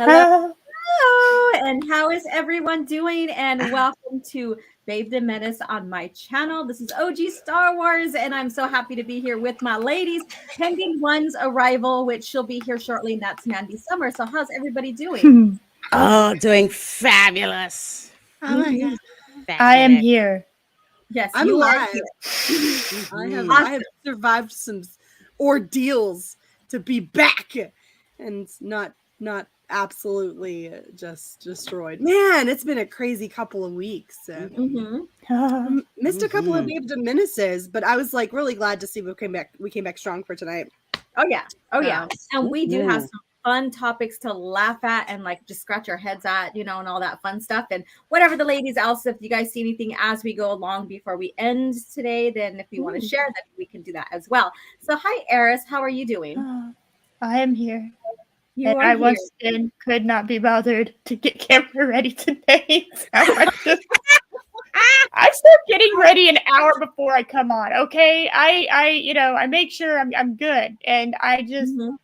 Hello, hello, and how is everyone doing? And welcome to Babedom Menace on my channel. This is OG Star Wars, and I'm so happy to be here with my ladies, pending one's arrival, which she'll be here shortly, and that's Mandy Summers. So, how's everybody doing? Oh, doing fabulous. Oh my God. I am Fabulous. here. Yes, I'm you are alive. here. I have survived some ordeals to be back and not absolutely just destroyed. Man, it's been a crazy couple of weeks. Missed a couple of Babedom Menaces, but I was like really glad to see we came back strong for tonight. Oh yeah. Oh yeah. And we do have Mhm. some fun topics to laugh at and like just scratch our heads at, and all that fun stuff. And whatever the ladies else, if you guys see anything as we go along before we end today, then if you want to share that, we can do that as well. So hi Eris, how are you doing? I am here. You And are I here. once again could not be bothered to get camera ready today. So I start getting ready an hour before I come on. Okay, I make sure I'm good, and I just Mhm.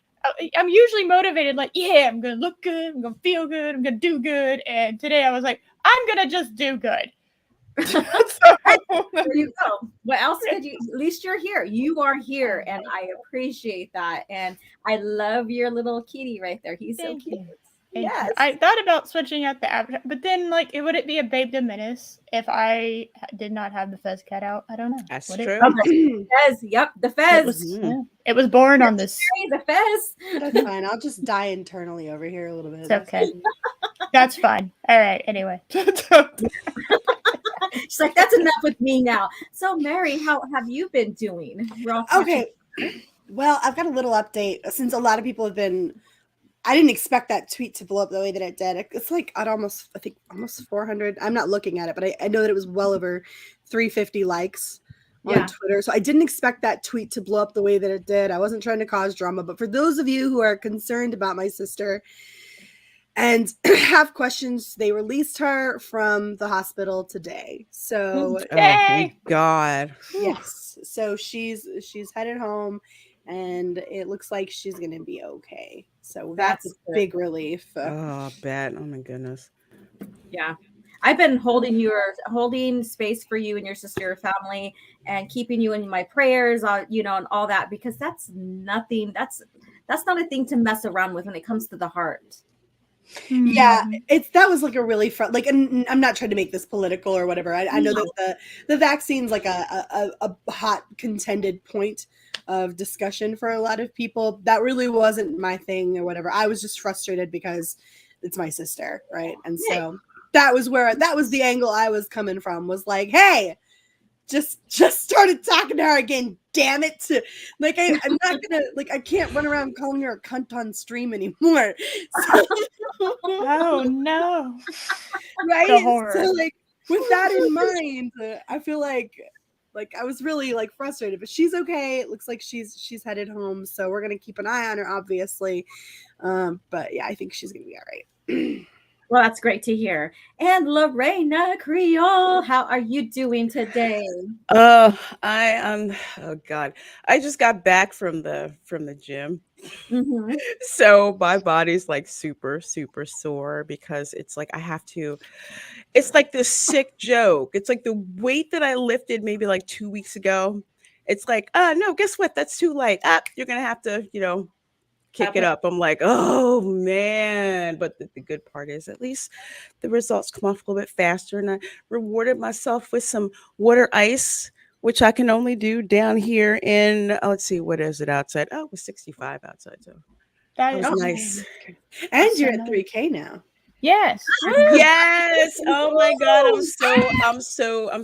I'm usually motivated. Like, yeah, I'm gonna look good. I'm gonna feel good. I'm gonna do good. And today I was like, I'm gonna just do good. So, There you go. What else could you? At least you're here. You are here, and I appreciate that. And I love your little kitty right there. He's so Thank cute. you. Thank you. Yes. I thought about switching out the avatar, but then would it be a Babedom Menace if I did not have the Fez cut out? I don't know. That's Would it? true. Okay. Fez. Yep. The It Fez. was, it was born on this. The Fez. That's fine. I'll just die internally over here a little bit. It's okay. That's fine. All right. Anyway. She's like, that's enough with me now. So, Mary, how have you been doing? We're all Okay. Well, I've got a little update since a lot of people have been. I didn't expect that tweet to blow up the way that it did. It's like at almost 400. I'm not looking at it, but I know that it was well over 350 likes on Twitter. So I didn't expect that tweet to blow up the way that it did. I wasn't trying to cause drama, but for those of you who are concerned about my sister and have questions, they released her from the hospital today. So thank God. yes, so she's headed home, and it looks like she's gonna be okay. So that's a big relief. Oh, bad. Oh my goodness. Yeah. I've been holding space for you and your sister, family, and keeping you in my prayers, and all that, because that's nothing. That's not a thing to mess around with when it comes to the heart. Yeah, that was like a really fun, and I'm not trying to make this political or whatever. I know that the vaccine's like a hot contended point of discussion for a lot of people. That really wasn't my thing or whatever. I was just frustrated because it's my sister, right? And so that was the angle I was coming from, was like, hey, just started talking to her again, damn it. I'm not gonna, I can't run around calling her a cunt on stream anymore. So, Oh no. right? The horror. So with that in mind, I feel like I was really frustrated, but she's okay. It looks like she's headed home, so we're gonna keep an eye on her, obviously. But yeah, I think she's gonna be all right. Well, that's great to hear. And Reina Creole, how are you doing today? Oh, oh God. I just got back from the gym. Mm-hmm. So my body's like super, super sore because it's like it's like this sick joke. It's like the weight that I lifted maybe like 2 weeks ago. It's like, no, guess what? That's too light. You're gonna have to, kick it up. I'm like, oh man. But the good part is at least the results come off a little bit faster. And I rewarded myself with some water ice, which I can only do down here in, let's see, what is it outside? Oh, it was 65 outside. So that was nice. And you're at 3K now. Yes. Yes. Oh my God. I'm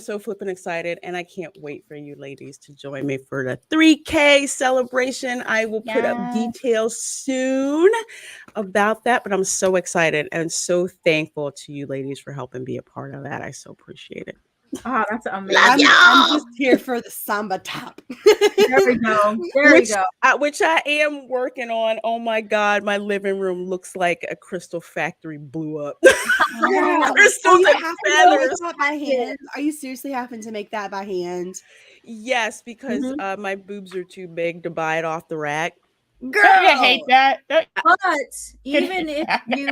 so flipping excited. And I can't wait for you ladies to join me for the 3K celebration. I will put up details soon about that, but I'm so excited and so thankful to you ladies for helping be a part of that. I so appreciate it. Oh, that's amazing. I'm just here for the samba top. There we go. Which I am working on. Oh my God, my living room looks like a crystal factory blew up. Crystals and feathers. By hand? Are you seriously having to make that by hand? Yes, because my boobs are too big to buy it off the rack. Don't you hate that? But even if you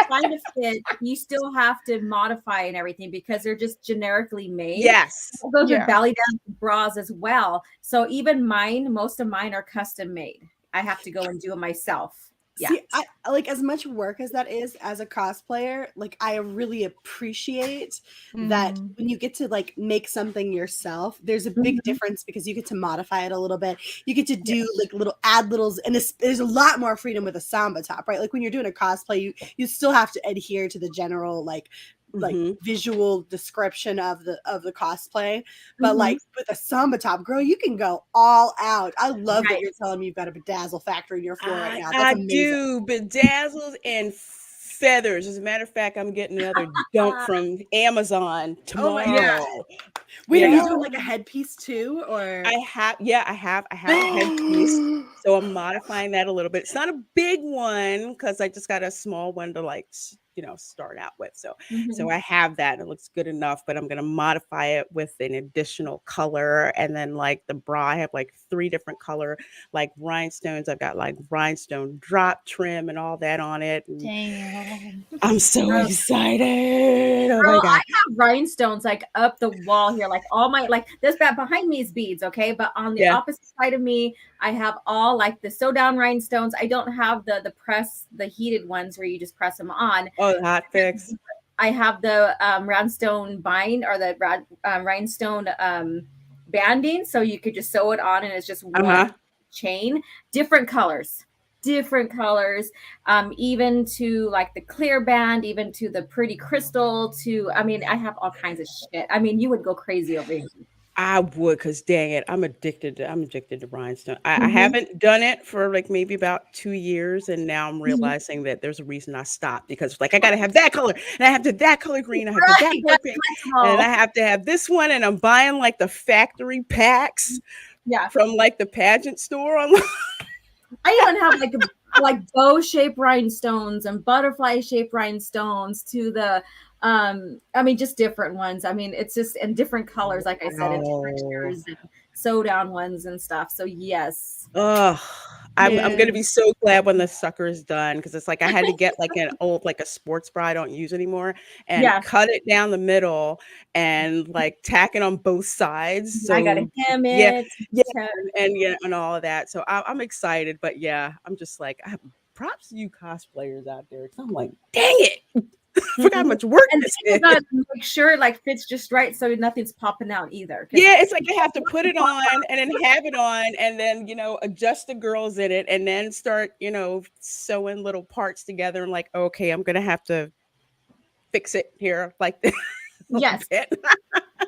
find a fit, you still have to modify and everything because they're just generically made. Yes. Those are belly down bras as well. So even most of mine are custom made. I have to go and do it myself. Yeah. See, I like as much work as that is as a cosplayer, like I really appreciate that when you get to like make something yourself, there's a big difference because you get to modify it a little bit. You get to do like little ad littles, and there's a lot more freedom with a samba top, right? Like when you're doing a cosplay, you still have to adhere to the general like visual description of the cosplay, but like with a samba top, girl, you can go all out. I love that you're telling me you've got a bedazzle factory in your floor right now. That's amazing. Do bedazzles and feathers. As a matter of fact, I'm getting another dump from Amazon tomorrow. Wait, are you doing like a headpiece too, or I have a headpiece, so I'm modifying that a little bit. It's not a big one because I just got a small one to like start out with. So I have that. It looks good enough, but I'm gonna modify it with an additional color, and then like the bra, I have like 3 different color like rhinestones. I've got like rhinestone drop trim and all that on it. Damn. I'm so excited. Oh Girl, my God. I have rhinestones like up the wall here, like all my this back behind me is beads, okay, but on the opposite side of me, I have all like the sew down rhinestones. I don't have the heated ones where you just press them on. Oh, the hot fix. I have the rhinestone bind or the rhinestone banding, so you could just sew it on, and it's just one chain, different colors, even to like the clear band, even to the pretty crystal. I have all kinds of shit. I mean, you would go crazy over here. I would, because dang it, I'm addicted to rhinestone. I haven't done it for like maybe about 2 years, and now I'm realizing that there's a reason I stopped, because like I gotta have that color, and I have to that color green, I have to that color pink, and I have to have this one, and I'm buying like the factory packs from like the pageant store online. I even have like bow shaped rhinestones and butterfly shaped rhinestones to the just different ones. I mean, it's just in different colors, like I said, and textures and sew down ones and stuff. So yes. I'm gonna be so glad when the sucker is done, because it's like I had to get like an old like a sports bra I don't use anymore and cut it down the middle and like tack it on both sides. So I gotta hem it, and all of that. So I'm excited, but I'm just like, I have props to you cosplayers out there. I'm like, dang it. Forgot how much work this is. Gotta make sure it like fits just right, so nothing's popping out either. It's like I have to put it on and then have it on, and then adjust the girls in it, and then start sewing little parts together. And like, okay, I'm gonna have to fix it here like this. Yes.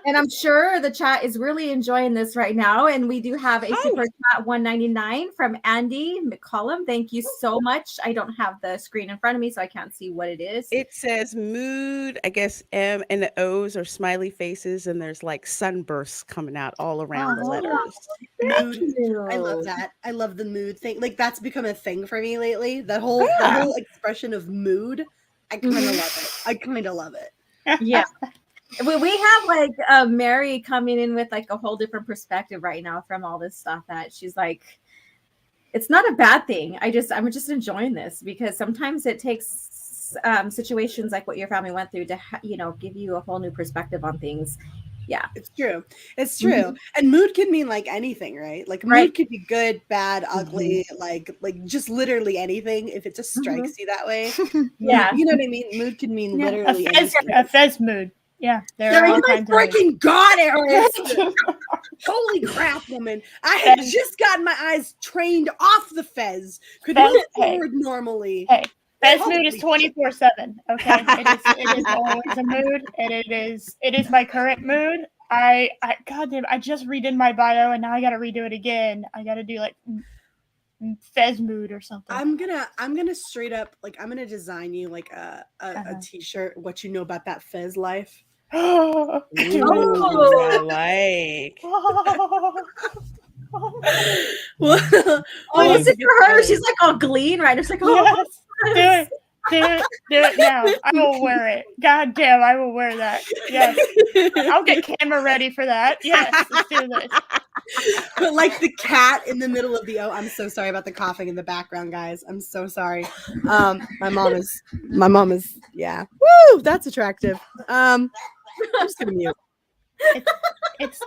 And I'm sure the chat is really enjoying this right now. And we do have a super chat $1.99 from Andy McCollum. Thank you so much. I don't have the screen in front of me, so I can't see what it is. It says mood, I guess M and the O's are smiley faces, and there's like sunbursts coming out all around the letters. Mood. I love that. I love the mood thing. Like that's become a thing for me lately. The whole expression of mood. I kind of love it. Yeah. We have like Mary coming in with like a whole different perspective right now from all this stuff, that she's like, it's not a bad thing. I'm just enjoying this, because sometimes it takes situations like what your family went through to give you a whole new perspective on things. Yeah, it's true. And mood can mean like anything, right? Like mood could be good, bad, ugly, like just literally anything if it just strikes you that way. Yeah, you know what I mean. Mood can mean literally anything. A fez mood. Yeah, there are all kinds of freaking God, Eris. Holy crap, woman! I had just gotten my eyes trained off the fez. Could move forward normally. Hey, fez mood is 24/7. Okay, it is always a mood, and it is my current mood. Goddamn, I just redid my bio, and now I got to redo it again. I got to do like fez mood or something. I'm gonna straight up I'm gonna design you like a t-shirt. What you know about that fez life? Ooh, I like. Listen to her. She's like all glean, right? It's like, yes, do Do it now. I will wear it. God damn, I will wear that. Yes. I'll get camera ready for that. Yes, let's do this. But like the cat in the middle of the I'm so sorry about the coughing in the background, guys. I'm so sorry. My mom is yeah. Woo, that's attractive. I'm just gonna mute. It's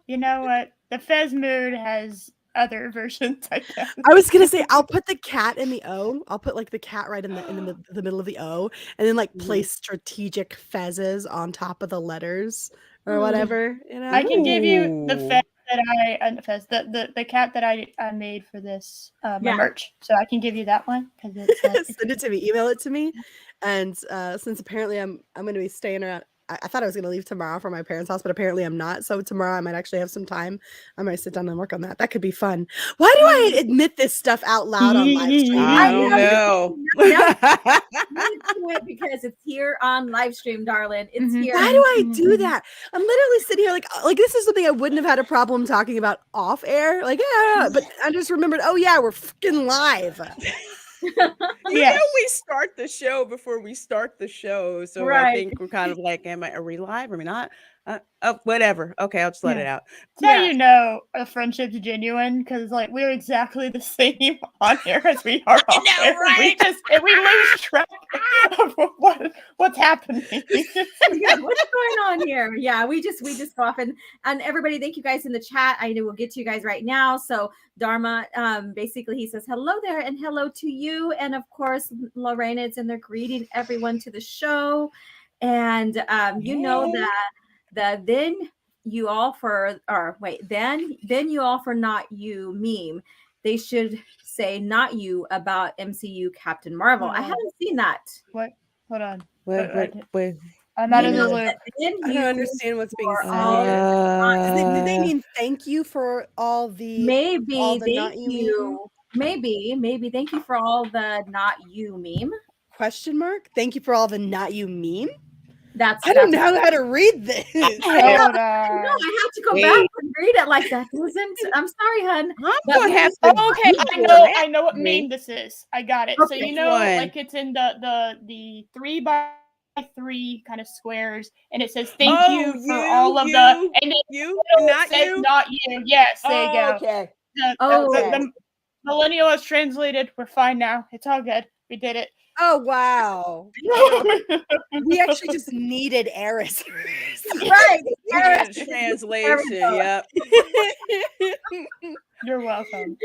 you know what? The Fez mood has other versions, I guess. I was gonna say I'll put the cat in the O. I'll put like the cat right in the middle of the O, and then like place strategic fezzes on top of the letters or whatever. You know, I can give you the Fez that the cat that I made for this my merch. So I can give you that one because it's send it to me, email it to me, and since apparently I'm going to be staying around. I thought I was going to leave tomorrow for my parents' house, but apparently I'm not. So tomorrow I might actually have some time. I might sit down and work on that. That could be fun. Why do I admit this stuff out loud on live stream? I don't know. Because it's here on live stream, darling. It's here. Why do I do that? I'm literally sitting here like this is something I wouldn't have had a problem talking about off air. Like, yeah, but I just remembered, oh yeah, we're fucking live. You know, we start the show before we start the show, so I think we're kind of like, are we live? Are we not? Oh, whatever. Okay, I'll just let it out. That's how you know a friendship's genuine, because like we're exactly the same on here as we are off air. Right? We lose track of what's happening. Yeah, what's going on here? Yeah, we just go off and everybody, thank you guys in the chat. I know we'll get to you guys right now. So Dharma, basically he says hello there and hello to you, and of course Lorena's in there greeting everyone to the show, and you know that then you all for not you meme. They should say not you about MCU Captain Marvel. I haven't seen that. What? Hold on. Wait. I'm not in the loop. I don't understand what's being said. Did they mean thank you for all the thank you? Maybe thank you for all the not you meme. Question mark? Thank you for all the not you meme? I don't know how to read this. No, I have to go back and read it like that. I'm sorry, hun. I know what meme this is. I got it. Okay. So like it's in the 3x3 kind of squares, and it says thank you for all of the and then not you. Yes, there you go. Okay. The millennial is translated. We're fine now. It's all good. We did it. Oh wow. We actually just needed Eris. Right. Eris translation. Yep. You're welcome.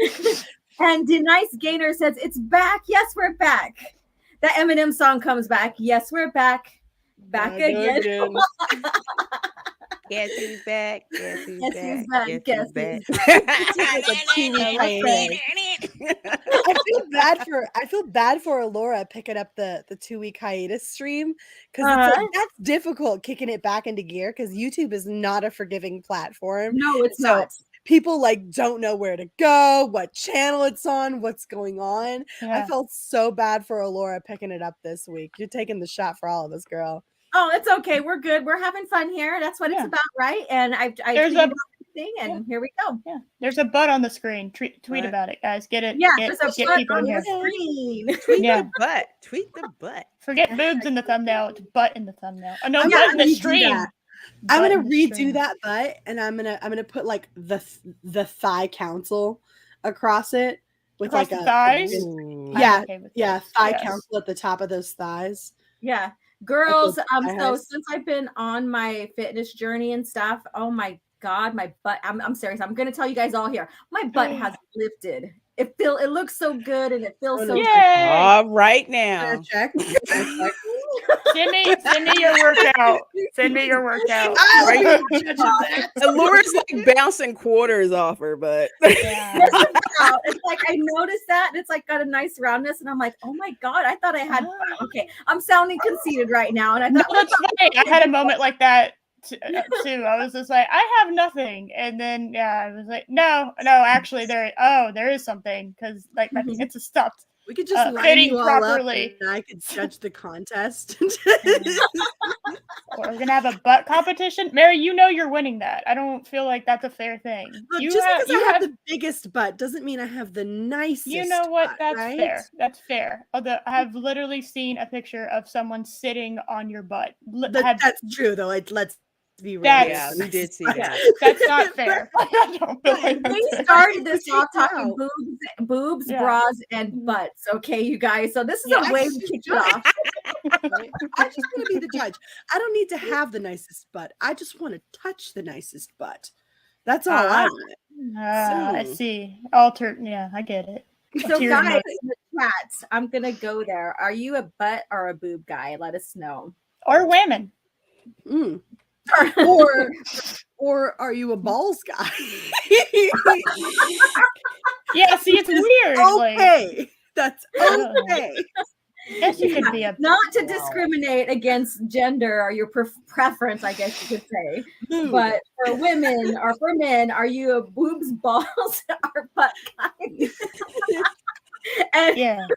And Denise Gaynor says it's back. Yes, we're back. The Eminem song comes back. Yes, we're back. Back again. Guess who's back? Guess who's back? Guess who's back? I feel bad for Alora picking up the 2-week hiatus stream, because that's difficult kicking it back into gear, because YouTube is not a forgiving platform. No, it's not. People don't know where to go, what channel it's on, what's going on. I felt so bad for Alora picking it up this week. You're taking the shot for all of us, girl. Oh, it's okay. We're good. We're having fun here. That's what it's about, right? And I there's a thing, and here we go. Yeah, there's a butt on the screen. Tweet about it, guys. Get it. Yeah, get people on the screen. Tweet the butt. Tweet the butt. Forget boobs in the thumbnail. It's butt in the thumbnail. Oh no, butt in the stream. I'm gonna redo that butt, and I'm gonna put like the thigh council across it with across like the thighs. Thigh council at the top of those thighs. Yeah. Girls, so since I've been on my fitness journey and stuff, oh my God, my butt, I'm serious. I'm going to tell you guys all here. My butt has lifted. It looks so good, and it feels so good. All right now. Check. Send me your workout. Send me your workout. Laura's like bouncing quarters off her, but it's like I noticed that, and it's like got a nice roundness, and I'm like, oh my God, I thought I had. Okay, I'm sounding conceited right now, and I thought that's funny. I had a moment like that too. I was just like, I have nothing, and then I was like, no, actually there is something, because like I think it's a stuffed We could just line fitting you all properly. up and I could judge the contest. We're gonna have a butt competition. Mary, you know you're winning that. I don't feel like that's a fair thing. Look, You just have, because you I have have the biggest butt doesn't mean I have the nicest You know what? butt, That's right? fair. That's fair. Although I have literally seen a picture of someone sitting on your butt. That's true, though. Let's be real. That's- Yeah, we did see Yeah. that. That's not fair. I don't feel like We that's fair. started this Check off it talking out. boobs, Yeah. bras, and butts. Okay, you guys. So this is Yeah. a way to kick it off. Right? I just want to be the judge. I don't need to have the nicest butt. I just want to touch the nicest butt. That's all I want. I see. Yeah, I get it. So Tear guys emoji. in the chat, I'm gonna go there. Are you a butt or a boob guy? Let us know. Or women. Mm. Or are you a balls guy? Yeah, see, it's weird. Like, Okay. That's okay. guess you could be a Not to discriminate against gender or your preference, I guess you could say. Boob. But for women or for men, are you a boobs, balls, or butt guy? And yeah.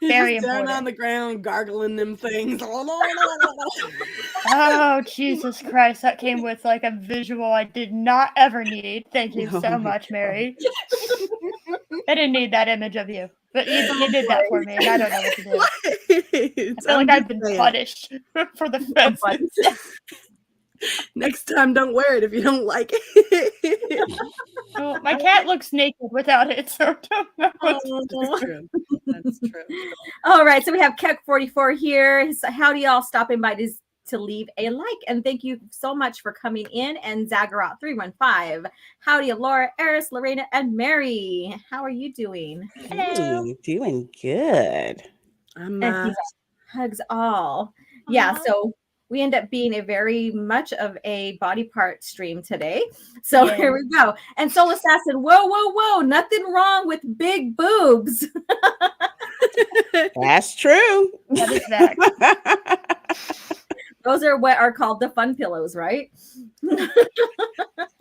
He's Very just down important. on the ground gargling them things. Oh, Jesus Christ. That came with like a visual I did not ever need. Thank you Oh so my much, Mary. I didn't need that image of you. But you did that for me, and I don't know what to do. I feel like I've been punished for the fences. Next time, don't wear it if you don't like it. Well, my cat looks naked without it, so I don't know what to do. That's true. That's true. all right, so we have Keck44 here. So howdy, y'all, stopping by to leave a like, and thank you so much for coming in. And Zaggerot315, howdy, Laura, Eris, Lorena, and Mary. How are you doing? Hello. Hey, doing good. I'm And hugs all. Yeah, so we end up being a very much of a body part stream today. So Yeah. here we go. And Soul Assassin, whoa, nothing wrong with big boobs. That's true. That is that. Those are what are called the fun pillows, right?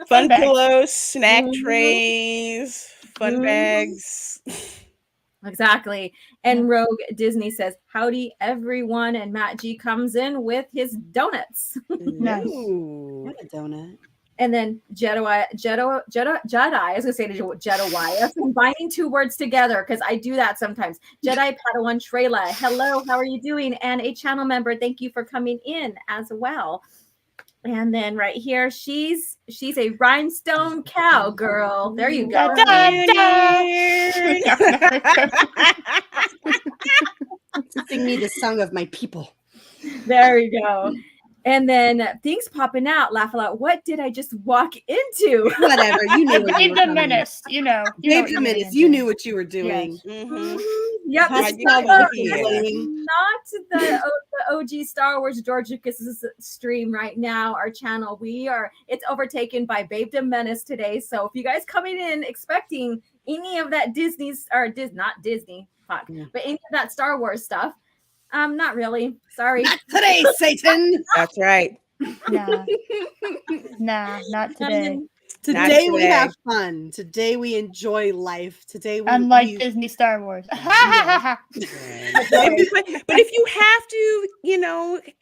Fun bags. pillows, snack Mhm. trays, fun Mhm. bags. Exactly. And Rogue Disney says, howdy, everyone. And Matt G comes in with his donuts. Nice. Ooh. What a donut. And then Jedi, I was going to say Jedi, I'm combining two words together because I do that sometimes. Jedi Padawan Trela, hello, how are you doing? And a channel member, thank you for coming in as well. And then right here, she's a rhinestone cowgirl. There you go. Sing me the song of my people. There we go. And then things popping out, laugh aloud. What did I just walk into? Whatever. You knew what you were Babedom doing. Menace, you know. Babedom Menace. You knew what you were doing. Mhm. Yep, That's this is why not, you the, love not the OG Star Wars George Lucas's stream right now. Our channel, it's overtaken by Babedom Menace today. So if you guys coming in expecting any of that not Disney, fuck, but any of that Star Wars stuff, not really. Sorry. Not today, Satan. That's right. Nah, not today. Today we have fun. Today we enjoy life. Today we Unlike Disney Star Wars. But if you have to,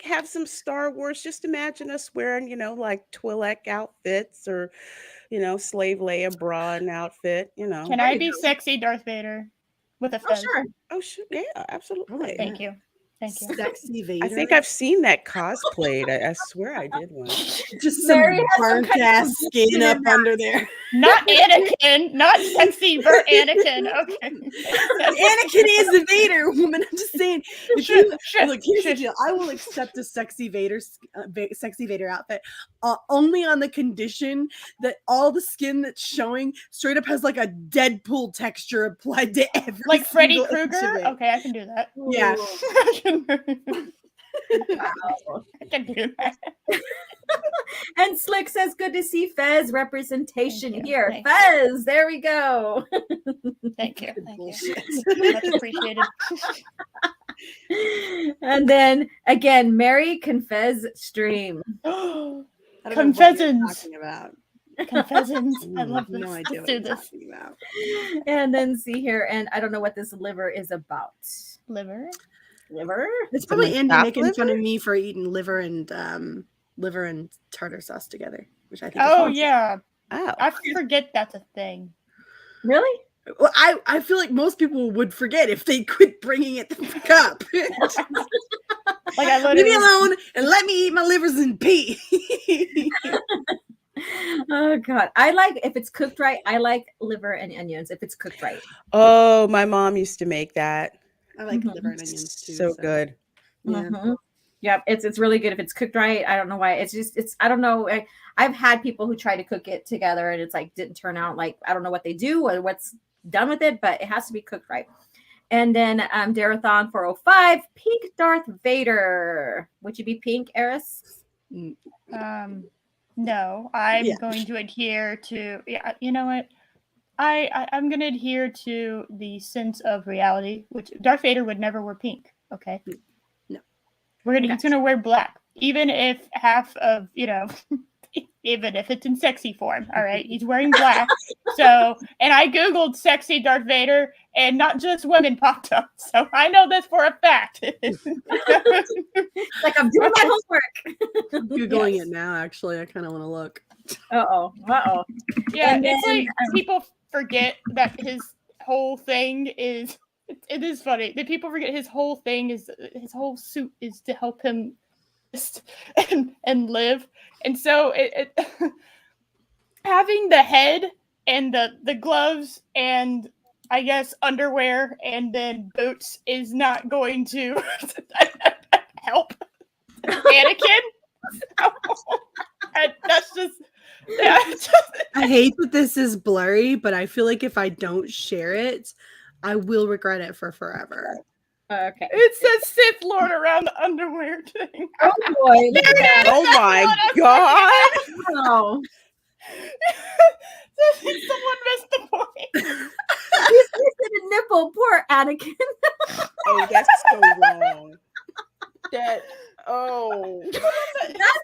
have some Star Wars, just imagine us wearing, like Twi'lek outfits or, Slave Leia bra and outfit, Can I be sexy Darth Vader with a fez? Sure. Oh, sure. Yeah, absolutely. Thank you. Thank you. Sexy Vader. I think I've seen that cosplayed. I swear I did one. Just some burnt ass skin up under there. Not Anakin, not sexy Bert Anakin. Okay. Anakin is the Vader woman. I'm just saying. Look, here's the deal. I will accept a sexy Vader outfit only on the condition that all the skin that's showing straight up has like a Deadpool texture applied to every like Freddy single inch of Krueger. it. Okay, I can do that. Yeah. I can do that. And Slick says, good to see Fez representation Thank you. here. Thank Fez, there we go. Thank you. Thank Bullshit. you. Much appreciated. And then again, Mary Confess stream. I don't know what you're Confessions. talking about. Confessions. I love this. No idea Let's what do you're this. talking about. And then see here, and I don't know what this liver is about. Liver. Liver? It's probably Andy chopped making fun liver? of me for eating liver and tartar sauce together, which I think. Oh is yeah. Oh. I forget that's a thing. Really? well, I feel like most people would forget if they quit bringing it the fuck up. Like I Leave me literally. alone and let me eat my livers and pee. Oh God. I like if it's cooked right, I like liver and onions if it's cooked right. Oh, my mom used to make that. I like Mhm. liver and onions too. So good. Yeah. Mhm. Yep, it's really good if it's cooked right. I don't know why. It's I don't know. I've had people who try to cook it together and it's like didn't turn out like I don't know what they do or what's done with it, but it has to be cooked right. And then Darathon 405, pink Darth Vader. Would you be pink, Eris? No, I'm Yeah. going to adhere to. Yeah, you know what? I'm going to adhere to the sense of reality, which Darth Vader would never wear pink. Okay. No. He's gonna wear black, even if half of even if it's in sexy form. All right, he's wearing black. So, and I googled sexy Darth Vader, and not just women popped up. So I know this for a fact. Like I'm doing my homework. Googling Yes. it now. Actually, I kind of want to look. Uh-oh. Yeah, And it's then, like people forget that his whole thing is. It is funny that people forget his whole thing is his whole suit is to help him just and live, and so it having the head and the gloves and I guess underwear and then boots is not going to help Anakin. That's just. Yeah, I hate that this is blurry, but I feel like if I don't share it, I will regret it for forever. Okay. it says Sith Lord around the underwear thing. Oh boy. Look at that. Oh my God. Wow. Someone missed the point. He's missing a nipple. Poor Anakin. Oh, that's so wrong. That's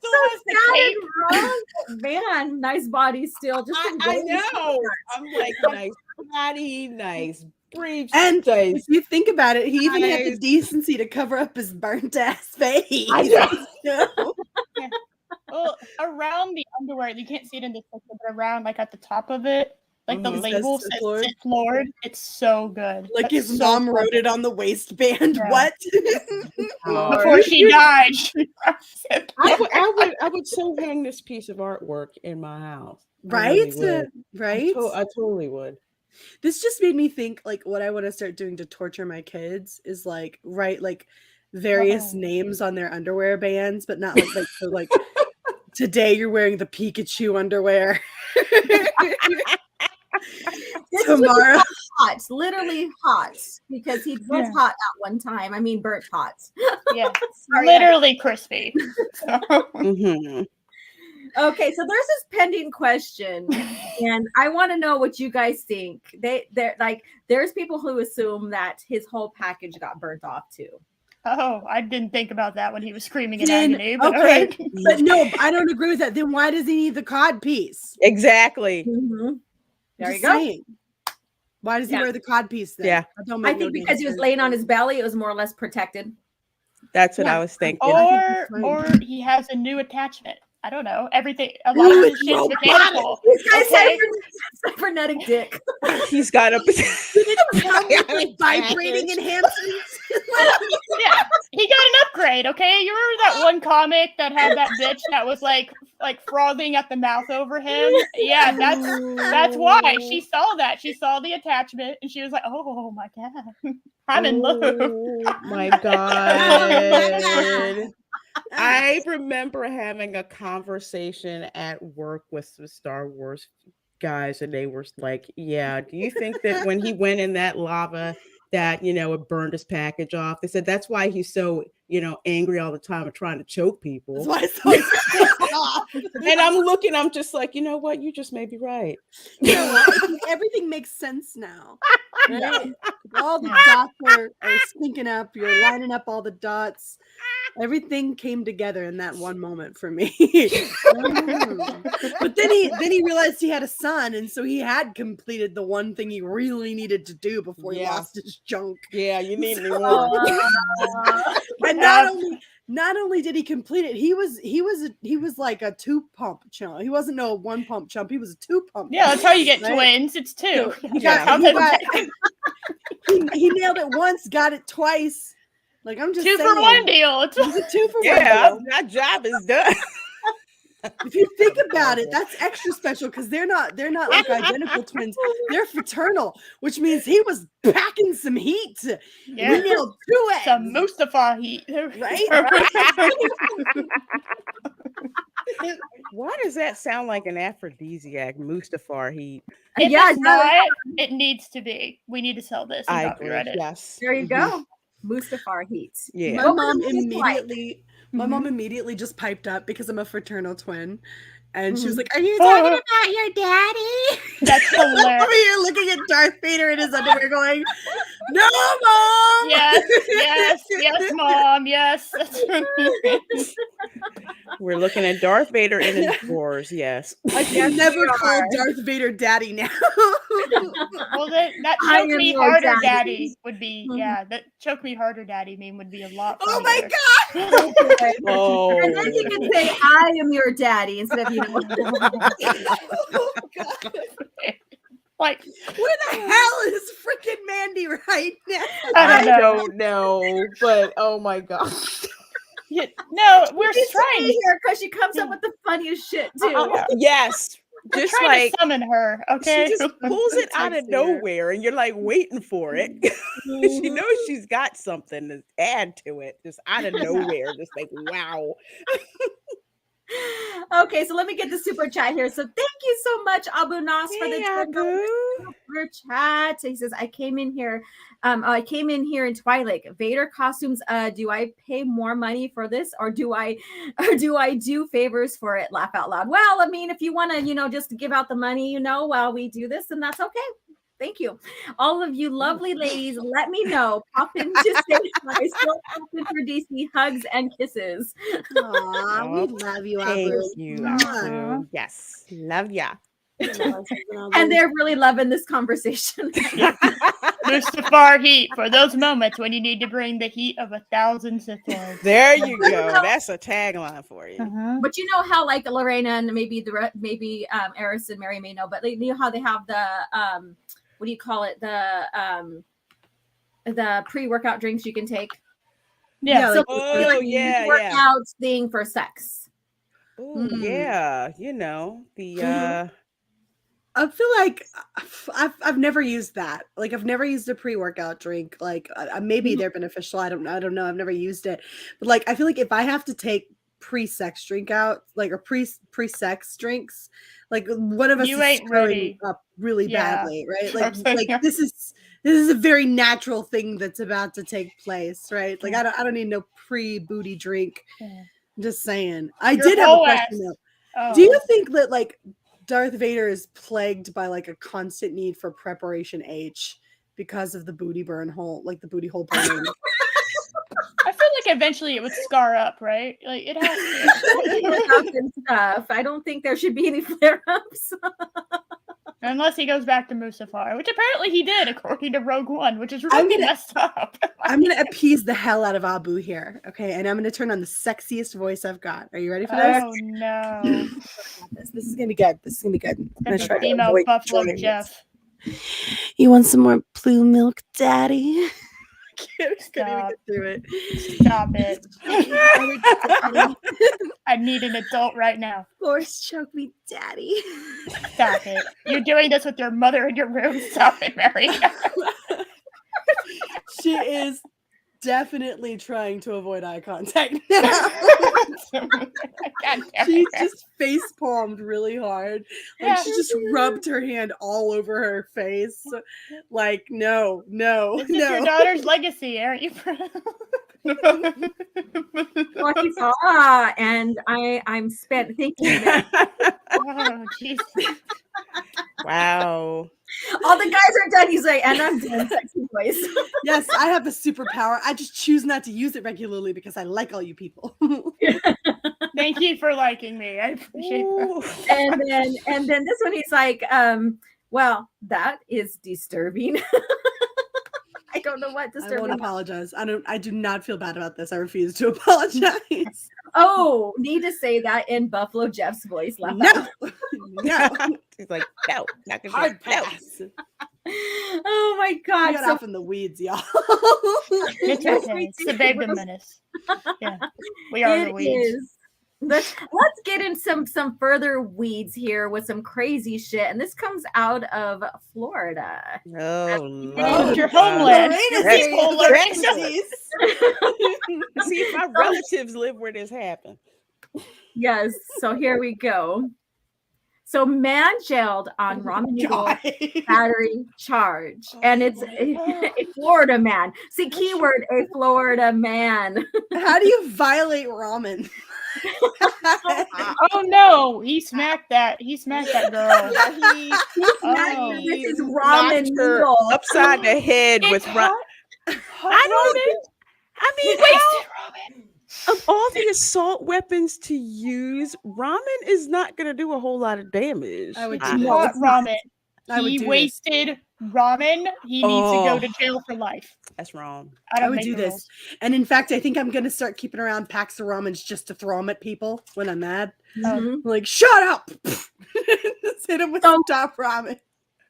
so sad and wrong. Man, nice body still. Just I know. I'm like, nice body, nice briefs. And nice. if you think about it, he even had the Nice. decency to cover up his burnt ass face. I know. Well, around the underwear, you can't see it in this picture, but around, like at the top of it, like the Mhm. label Says says Sith Lord. Sith Lord. It's so good. Like That's his so mom good. wrote it on the waistband. Yeah. What? Before she died. I would so hang this piece of artwork in my house. I Right? really would. Right? I totally would. This just made me think like what I want to start doing to torture my kids is like write like various Oh. names on their underwear bands, but not like so like today you're wearing the Pikachu underwear. This Tomorrow. was hot, literally hot, because he was Yeah. hot at one time. I mean, burnt hot. Yeah, Sorry. literally crispy. So, Mm-hmm. Okay, so there's this pending question, and I want to know what you guys think. They're like, there's people who assume that his whole package got burnt off too. oh, I didn't think about that when he was screaming in Then, agony. But okay, alright. but no, I don't agree with that. Then why does he need the cod piece? Exactly. There Just you go. saying. Why does he Yeah. wear the cod piece then? Yeah. That don't I make no think because he was damn laying on his belly, it was more or less protected. That's what Yeah. I was thinking. I think Or that's fine. he has a new attachment. I don't know. Everything. A lot of his shit's mechanical. This guy's Okay. cybernetic dick. He's got a Come with the vibrating enhancements. Yeah, he got an upgrade. Okay, you remember that one comic that had that bitch that was like frothing at the mouth over him? Yeah, that's why she saw that. She saw the attachment and she was like, "Oh my god, I'm in love." Oh my God. I remember having a conversation at work with the Star Wars guys, and they were like, yeah, do you think that when he went in that lava that, it burned his package off? They said that's why he's so, angry all the time and trying to choke people. That's why it's so And I'm just like, you know what? You just may be right. everything makes sense now. Right? All the dots are syncing up. You're lining up all the dots. Everything came together in that one moment for me. But then he realized he had a son, and so he had completed the one thing he really needed to do before he lost his junk. Yeah, you need me more. And not only did he complete it, he was like a 2-pump chump. He wasn't no 1-pump chump. He was a 2-pump. Yeah, that's how you get twins. It's 2. So he nailed it once, got it twice. Like, I'm just 2 saying, for 1 deal. It's a 2 for 1 Yeah, deal. that job is done. If you think about it, that's extra special because they're not like identical twins. They're fraternal, which means he was packing some heat. Yeah. We nailed 2 eggs. Some Mustafar heat. Right? Why does that sound like an aphrodisiac? Mustafar heat. If Yeah, it's not, it needs to be. We need to sell this and I copyright agree. it. Yes. There you go. Mustafar heat. Yeah. My mom immediately just piped up because I'm a fraternal twin. And she was like, "Are you talking about your daddy?" That's hilarious. Over here looking at Darth Vader in his underwear going, "No, Mom!" Yes, Mom, yes. We're looking at Darth Vader in his drawers. Yes. I can never call Darth Vader daddy now. Well, that I choke am me your harder daddy. daddy would be, that choke me harder daddy meme would be a lot Oh my funnier. God! Oh. And then he could say, "I am your daddy," instead of, Oh, God. Like, Where the hell is freaking Mandy right now? I don't know, but oh my God. no, we're She's trying. here because she comes up with the funniest shit too. Yes. We're Just trying like to summon her, okay? she just pulls it out of Texting her. nowhere and you're like waiting for it. She knows she's got something to add to it, just out of nowhere. Just like, wow. Okay, so let me get the super chat here. So thank you so much, Abu Nas, for the Hey, Abu. super chat. He says, I came in here in Twilight. Vader costumes. Do I pay more money for this, or do I do favors for it? Laugh out loud. Well, I mean, if you want to, just give out the money, while we do this, then that's okay. Thank you. All of you lovely ladies, let me know. Pop in to say hi. Still open for DC hugs and kisses. Aw, we love you, Thank Abu. you, Abu. Yes. Love ya. And they're really loving this conversation. Mustafar heat for those moments when you need to bring the heat of 1,000 Sith Lords. There you go. That's a tagline for you. But you know how, like, Lorena and maybe Eris and Mary may know, but you know how they have the what do you call it, the pre-workout drinks you can take. Yeah. So yeah. workout thing for sex. Oh yeah, the I feel like I've never used that. Like, I've never used a pre-workout drink. Like, maybe they're beneficial. I don't know. I've never used it. But like, I feel like if I have to take pre-sex drink out, like, or pre-sex drinks, like, one of us You is ain't screwing ready. up really badly, right? Like, Yeah. this is a very natural thing that's about to take place, right? Like, I don't need no pre-booty drink. Yeah. I'm just saying. I Your did have a whole question ass. though. Oh. Do you think that, like, Darth Vader is plagued by, like, a constant need for preparation H because of the booty burn hole, like the booty hole burning? I feel like eventually it would scar up, right? Like, it has to. And stuff. I don't think there should be any flare-ups. Unless he goes back to Mustafar, which apparently he did, according to Rogue One, which is really messed up. I'm gonna appease the hell out of Abu here, okay? And I'm gonna turn on the sexiest voice I've got. Are you ready for this? Oh no! This is gonna be good. This is gonna be good. I'm gonna That's try a to female avoid Buffalo joining Jeff. this. You want some more blue milk, Daddy? I just couldn't even Stop. get through it. Stop it! I need an adult right now. Force choke me, Daddy. Stop it! You're doing this with your mother in your room. Stop it, Mary. She is definitely trying to avoid eye contact now. She just face palmed really hard. Like, she just rubbed her hand all over her face. Like, no. This is your daughter's legacy, aren't you? And I'm spent thinking that Oh, jeez. wow. all the guys are done. He's like, and I'm done sexing voice. Yes, I have a superpower. I just choose not to use it regularly because I like all you people. Thank you for liking me. I appreciate that. And then this one, he's like, well, that is disturbing. I don't know what I disturbing. won't apologize. I do not feel bad about this. I refuse to apologize. Oh, need to say that in Buffalo Jeff's voice. Laugh No. out. No. He's like, no, not gonna Hard do it. No. pass. Oh my We god. got off in the weeds, y'all. It's okay. It's the Babedom Menace. Yeah, we are the It weeds. is. Let's get in some further weeds here with some crazy shit, and this comes out of Florida. Oh, Oh, Lord. your homeland. Reina's Your people saying learning Reina's. See if my relatives live where this happened. Yes. So here we go. So man jailed on ramen noodle battery charge, and it's a Florida man. See, keyword, a Florida man. How do you violate ramen? Oh no, he smacked that. He smacked that girl. Oh. This is ramen Knocked her noodle. upside the head with hot I don't. I mean, wasted ramen. of all the assault weapons to use, ramen is not going to do a whole lot of damage. I would It's do this. hot ramen. I would He do this. wasted ramen. He needs to go to jail for life. That's wrong. I I don't would make do the this. rules. And in fact, I think I'm going to start keeping around packs of ramens just to throw them at people when I'm mad. Mhm. Like, shut up! Just hit them with some top ramen.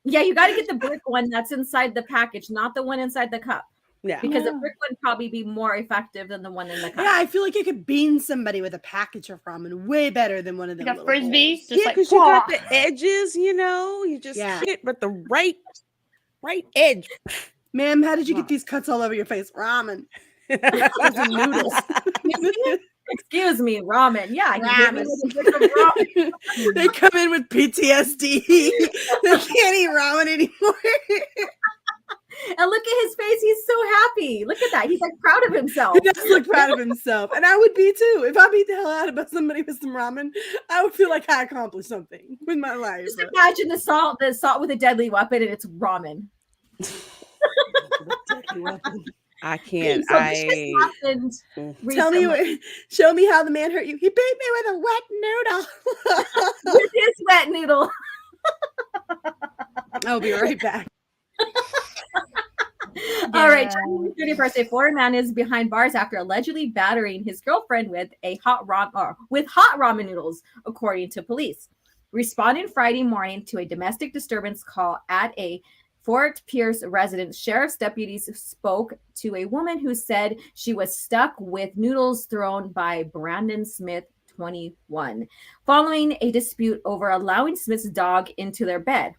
Yeah, you got to get the brick one that's inside the package, not the one inside the cup, Yeah. because the Yeah. brick one probably be more effective than the one in the cup. Yeah, I feel like I could bean somebody with a package of ramen way better than one of them. Like a little frisbee, bowls. just Yeah, like because you got "Wah." the edges, you just Yeah. hit it with the right edge. Ma'am, how did you get these cuts all over your face? Ramen. Those are noodles. Excuse me, ramen. Yeah, he hit me with a brick of ramen. They come in with PTSD. They can't eat ramen anymore. And look at his face. He's so happy. Look at that. He's like proud of himself. He does look proud of himself. And I would be too. If I beat the hell out of somebody with some ramen, I would feel like I accomplished something with my life. Just imagine the salt with a deadly weapon, and it's ramen. I can't. So this just happened Tell me, recently. show me how the man hurt you. He beat me with a wet noodle. With his wet noodle. I'll be right back. All right, Yeah. January 31st, a Florida man is behind bars after allegedly battering his girlfriend with hot ramen noodles, according to police. Responding Friday morning to a domestic disturbance call at a Fort Pierce residence, sheriff's deputies spoke to a woman who said she was stuck with noodles thrown by Brandon Smith, 21, following a dispute over allowing Smith's dog into their bed.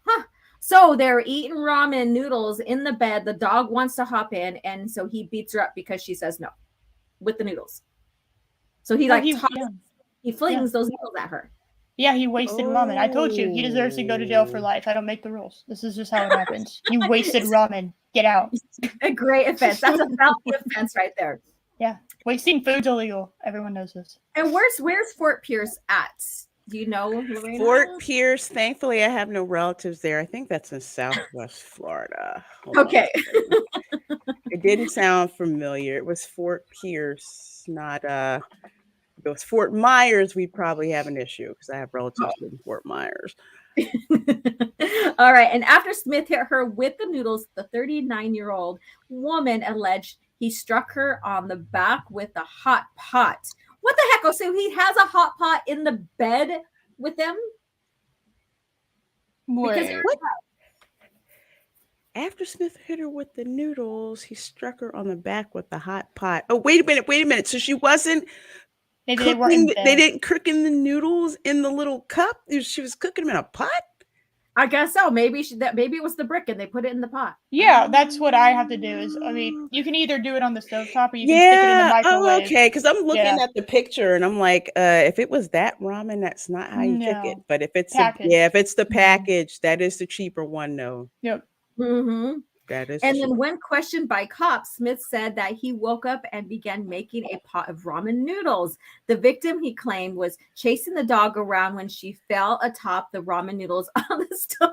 So they're eating ramen noodles in the bed. The dog wants to hop in, and so he beats her up because she says no with the noodles. So he he flings those noodles at her. Yeah, he wasted ramen. I told you, he deserves to go to jail for life. I don't make the rules. This is just how it happens. You wasted ramen. Get out. A great offense. That's a felony offense right there. Yeah, wasting food's illegal. Everyone knows this. And where's Fort Pierce at? Do you know, Lorena? Fort Pierce. Thankfully, I have no relatives there. I think that's in Southwest Florida. Hold Okay. on. It didn't sound familiar. It was Fort Pierce, not if it was Fort Myers, we'd probably have an issue because I have relatives in Fort Myers. All right. And after Smith hit her with the noodles, the 39-year-old woman alleged he struck her on the back with a hot pot. What the heck? Oh, so he has a hot pot in the bed with him? Wait. What? After Smith hit her with the noodles, he struck her on the back with the hot pot. Oh, wait a minute. So she wasn't Maybe cooking, they didn't cook in the noodles in the little cup. She was cooking them in a pot. I guess so. Maybe maybe it was the brick and they put it in the pot. Yeah, that's what I have to do. Is I mean, you can either do it on the stovetop or you can stick it in the microwave. Oh, okay. Because I'm looking at the picture and I'm like, if it was that ramen, that's not how you cook it. But if it's if it's the package, that is the cheaper one. No. Yep. Mm-hmm. That is. And then when questioned by cops, Smith said that he woke up and began making a pot of ramen noodles. The victim, he claimed, was chasing the dog around when she fell atop the ramen noodles on the stove.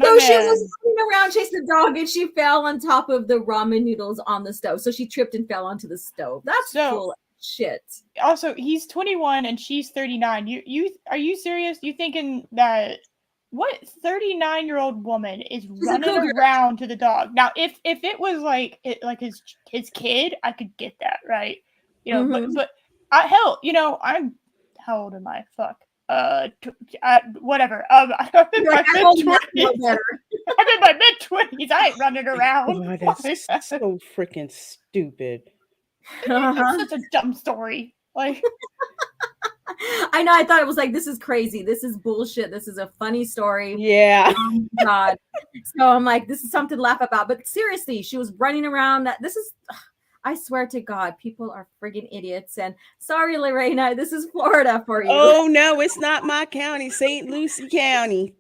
So she was running around chasing the dog, and she fell on top of the ramen noodles on the stove. So she tripped and fell onto the stove. That's full of shit. Also, he's 21 and she's 39. You are you serious? You thinking that what 39-year-old woman is running around to the dog? Now, if it was like his kid, I could get that, right? You know, but hell, you know, I'm how old am I? Fuck. Whatever. I'm in my mid-20s. I'm in my mid-20s. I ain't running around. Oh, that's so freaking stupid. It's such a dumb story. Like, I know. I thought it was like, this is crazy. This is bullshit. This is a funny story. Yeah. Oh my God. So I'm like, this is something to laugh about. But seriously, she was running around. This is. I swear to God, people are friggin' idiots. And sorry, Lorena, this is Florida for you. Oh, no, it's not my county, St. Lucie County.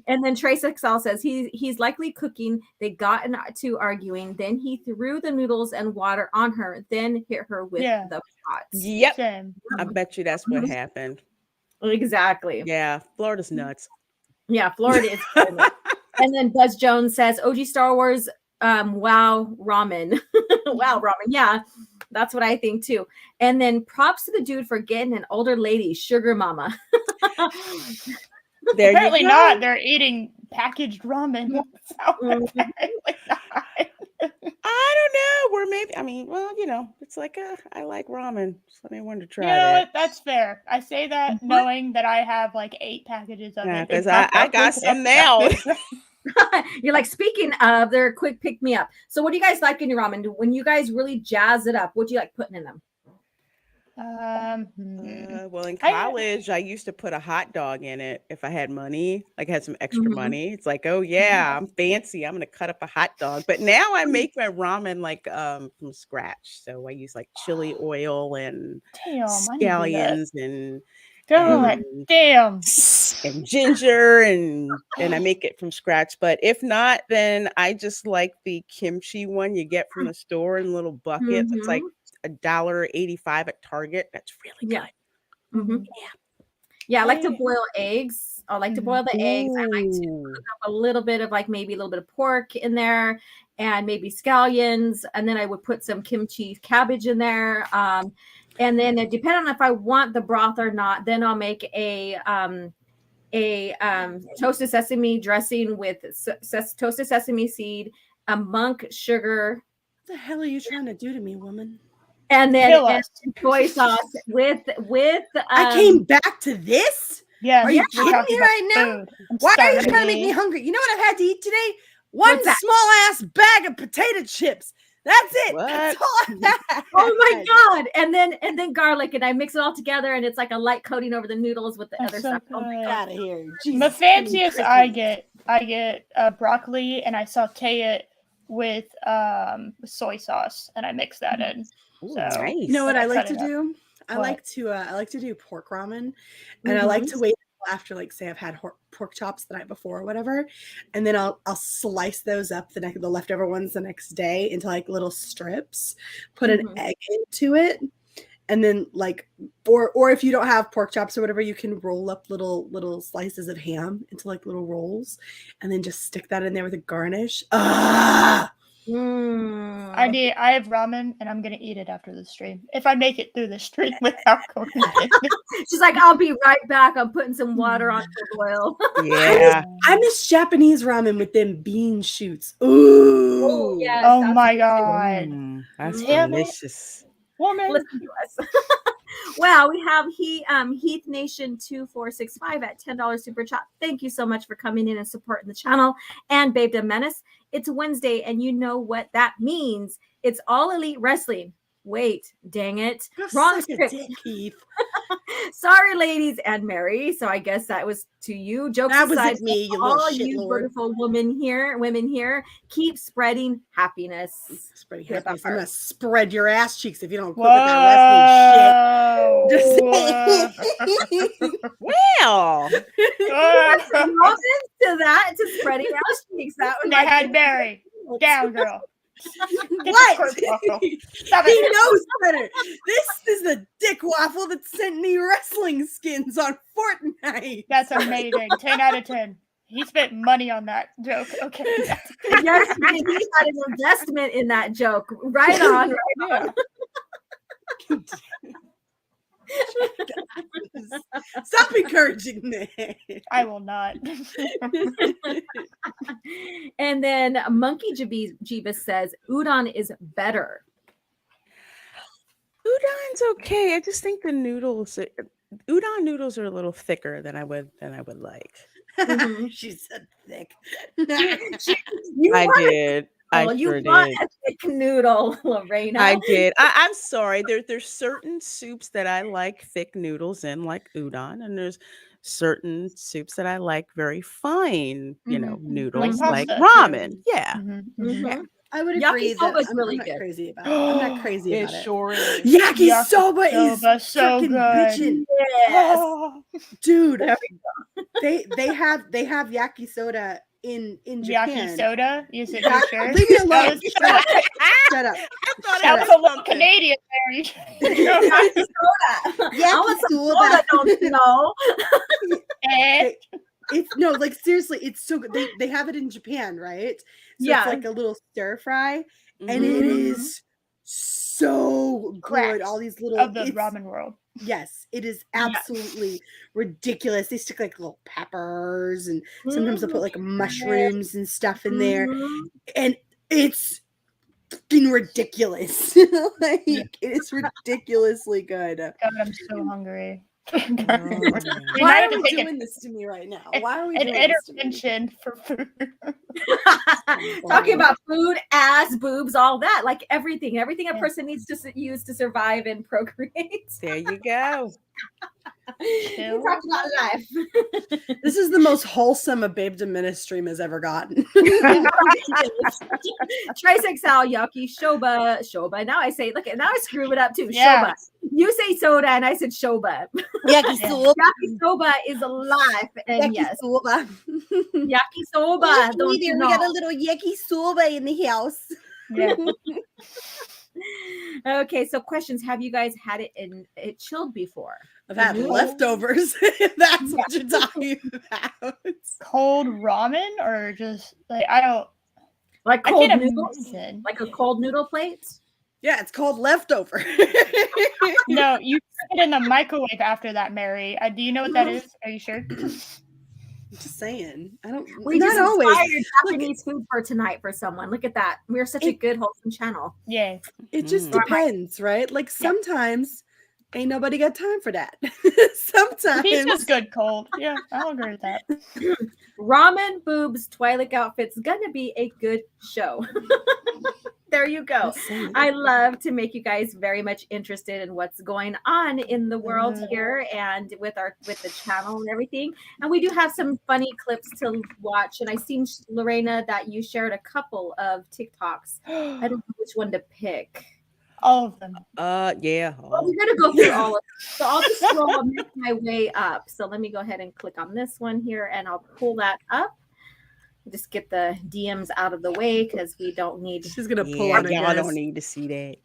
And then Trace Excel says he's likely cooking. They got into arguing. Then he threw the noodles and water on her, then hit her with the pot. Yep. Same. I bet you that's what happened. Exactly. Yeah, Florida's nuts. Yeah, Florida is. And then Buzz Jones says, OG Star Wars, wow, ramen. Wow, ramen. Yeah, that's what I think too. And then props to the dude for getting an older lady, sugar mama. Apparently not. They're eating packaged ramen. I don't know. Or maybe, I mean, well, you know, it's like, I like ramen. So I wanted to try you know that. What? That's fair. I say that knowing that I have like 8 packages of it. Because I got some now. You're like, speaking of, they're quick pick me up. So what do you guys like in your ramen? When you guys really jazz it up, what do you like putting in them? Well, in college, I used to put a hot dog in it if I had money, like I had some extra money. It's like, oh yeah, I'm fancy. I'm gonna cut up a hot dog. But now I make my ramen like from scratch. So I use like chili oil and scallions and ginger and I make it from scratch. But if not, then I just like the kimchi one you get from the store in little buckets. It's like $1.85 at Target. That's really good. Yeah, I like to boil eggs. I like to boil the eggs. I like to cook up a little bit of maybe a little bit of pork in there and maybe scallions. And then I would put some kimchi cabbage in there. And then depending on if I want the broth or not, then I'll make a toasted sesame dressing with toasted sesame seed, a monk sugar. What the hell are you trying to do to me, woman? And then soy sauce with I came back to this? Yeah. Are you kidding me right now? Why are you trying to make me hungry? You know what I've had to eat today? One small ass bag of potato chips. That's it. What? That's all I've had. Oh my God. And then garlic, and I mix it all together, and it's like a light coating over the noodles with the other stuff. Oh my God, out of here. The fanciest I get broccoli and I saute it with soy sauce and I mix that in. Ooh, so nice. You know what I like to do? I like to do pork ramen, and I like to wait after, like, say I've had pork chops the night before or whatever, and then I'll slice those up the leftover ones the next day into like little strips, put an egg into it, and then like or if you don't have pork chops or whatever, you can roll up little slices of ham into like little rolls, and then just stick that in there with a garnish. I have ramen and I'm gonna eat it after the stream. If I make it through the stream without going in. She's like, I'll be right back. I'm putting some water on the boil. Yeah. I miss Japanese ramen with them bean shoots. Ooh. Oh, yes, oh my God. That's delicious. Woman. Listen to us. Wow, we have Heath Nation 2465 at $10 super chat. Thank you so much for coming in and supporting the channel. And Babedom Menace. It's Wednesday, and you know what that means. It's All Elite Wrestling. Wait, dang it. Wrong script. Sorry, ladies and Mary. So I guess that was to you. Jokes that aside, was me, you all you beautiful women here, keep spreading happiness. Spreading happiness. I'm gonna spread your ass cheeks if you don't quit with that wrestling shit. Well, to spreading ass cheeks. That was had Mary. Down, girl. What? Stop He it. knows better. This is the dick waffle that sent me wrestling skins on Fortnite. That's amazing. 10 out of 10. He spent money on that joke. Okay. Yes, he had an investment in that joke. Right on. Right on. Stop encouraging me. I will not. And then Monkey Jeebus says udon is better. Udon's okay. I just think the noodles, udon noodles are a little thicker than I would like. She said thick. I did. I you sure want did. a thick noodle, Reina. I did. I'm sorry. There's certain soups that I like thick noodles in, like udon, and there's certain soups that I like very fine, noodles, like pasta, ramen. too. Yeah. Mhm. I would agree that Yakisoba's I'm really not good. crazy about it. I'm not crazy It about it. sure is. Yakisoba is Yakisoba, so freaking good. bitchin'. Yes. Oh, Dude. There They have yakisoda in Japan. Yaki soda? Is it Ya- for sure? Leave me alone. That was- Shut up. Shut up. I thought That it was was a little something. Canadian there. I want some soda, don't you know? Eh, It's no, like seriously, it's so good. They have it in Japan, right? So Yeah. it's like a little stir fry, and Mhm. it is so good. Cracks All these little of the it's- ramen world. Yes, it is absolutely ridiculous. They stick like little peppers, and sometimes they'll put like mushrooms and stuff in there, Mhm. and it's fucking ridiculous. Like it's ridiculously good. God, I'm so hungry. Oh, We Why might are have to we take doing this to me right now? Why are we an doing this to me? intervention for food. Talking about food, ass, boobs, all that, like everything a Yeah. person needs to use to survive and procreate. There you go. We talked about life. This is the most wholesome a Babedom Menace stream has ever gotten. Trace XL, Yucky, Shoba. Now I say, now I screw it up too. Yeah. Shoba. You say soda, and I said Shoba. Yakisoba. Yakisoba is alive, and yes, Yakisoba. yakisoba. Don't you We know? got a little yakisoba in the house. Yeah. Okay, so questions. Have you guys had it chilled before? I've had Mhm. leftovers. That's what you're talking about. Cold ramen or just like I don't. Like I cold can't noodles? imagine. Like a cold noodle plate? Yeah, it's called leftover. No, you put it in the microwave after that, Mary. Do you know what that is? Are you sure? Just saying. I don't. We not just always. inspired Japanese food for tonight for someone. Look at that. We're such a good, wholesome channel. Yeah. It just Mm. depends, right? Like sometimes ain't nobody got time for that. Sometimes Pizza's good cold. Yeah, I'll agree with that. Ramen, boobs, Twilight outfits. Gonna be a good show. There you go. I love to make you guys very much interested in what's going on in the world here and with the channel and everything. And we do have some funny clips to watch. And I seen Lorena that you shared a couple of TikToks. I don't know which one to pick. All of them. Yeah. Well, we're gonna go through all of them. So I'll just scroll and make my way up. So let me go ahead and click on this one here, and I'll pull that up. Just get the DMs out of the way because we don't need. She's gonna pull Yeah, on it. y'all guys. don't need to see that.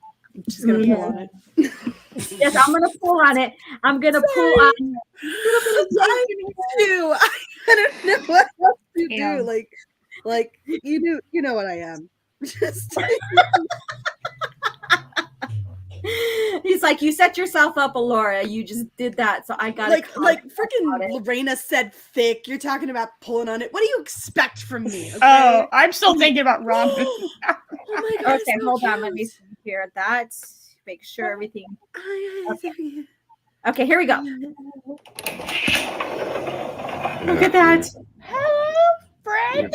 She's gonna pull on it. Yes, I'm gonna pull on it. I'm gonna pull on. I do. I don't know what else to Yeah. do. Like you do. You know what I am. Just He's like, you set yourself up, Alora. You just did that, so I got like freaking Lorena said thick. You're talking about pulling on it. What do you expect from me? Okay? Oh, I'm still thinking about ramen. Oh my god. Okay, so hold on. Let me cute. see here. That make sure everything. Okay. Okay, here we go. Look at that. Hello, friend.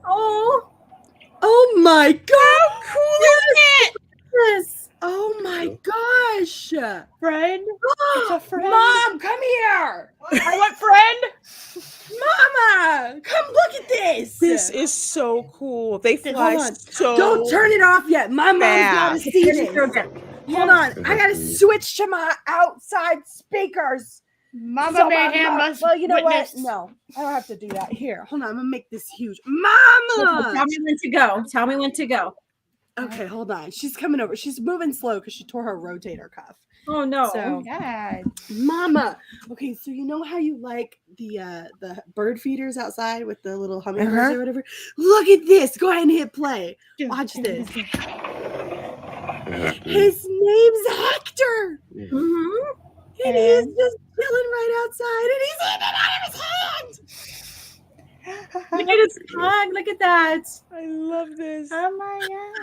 Oh, Oh my god. Cool is it? yes. Oh my gosh. Friend. It's a friend. Mom, come here. I want friend. Mama, come look at this. This is so cool. They fly Hold on. so. Don't turn it off yet. My mom's gotta fast. see this. Hold on. I gotta switch to my outside speakers. Mama Mayhem must Well, you know witness. what? No, I don't have to do that. Here, hold on. I'm gonna make this huge. Tell Mama! me when to go. Tell me when to go. Okay, hold on. She's coming over. She's moving slow because she tore her rotator cuff. Oh no. So, God. Mama. Okay, so you know how you like the bird feeders outside with the little hummingbirds or whatever? Look at this. Go ahead and hit play. Watch this. His name's Hector. Mhm. And he's just chilling right outside, and he's eating out of his hand. Look at his tongue. Look at that. I love this. Oh my God.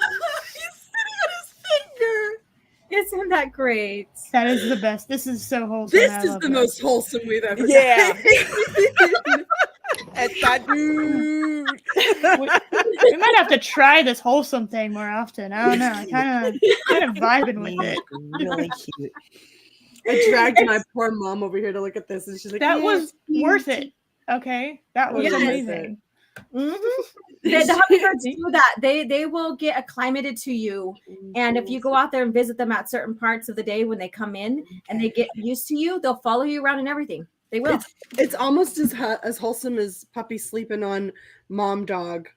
He's sitting on his finger. Isn't that great? That is the best. This is so wholesome. This I is love the this. most wholesome we've ever Yeah. done. That's my dude. We might have to try this wholesome thing more often. I don't know. Kind of vibing with it. Really cute. I dragged my poor mom over here to look at this, and she's like, That "Yeah, was it's cute." worth it. Okay, that was Yes. amazing. Mm-hmm. The hummingbirds do that. They will get acclimated to you, and if you go out there and visit them at certain parts of the day when they come in and they get used to you, they'll follow you around and everything. They will. It's almost as wholesome as puppy sleeping on mom dog.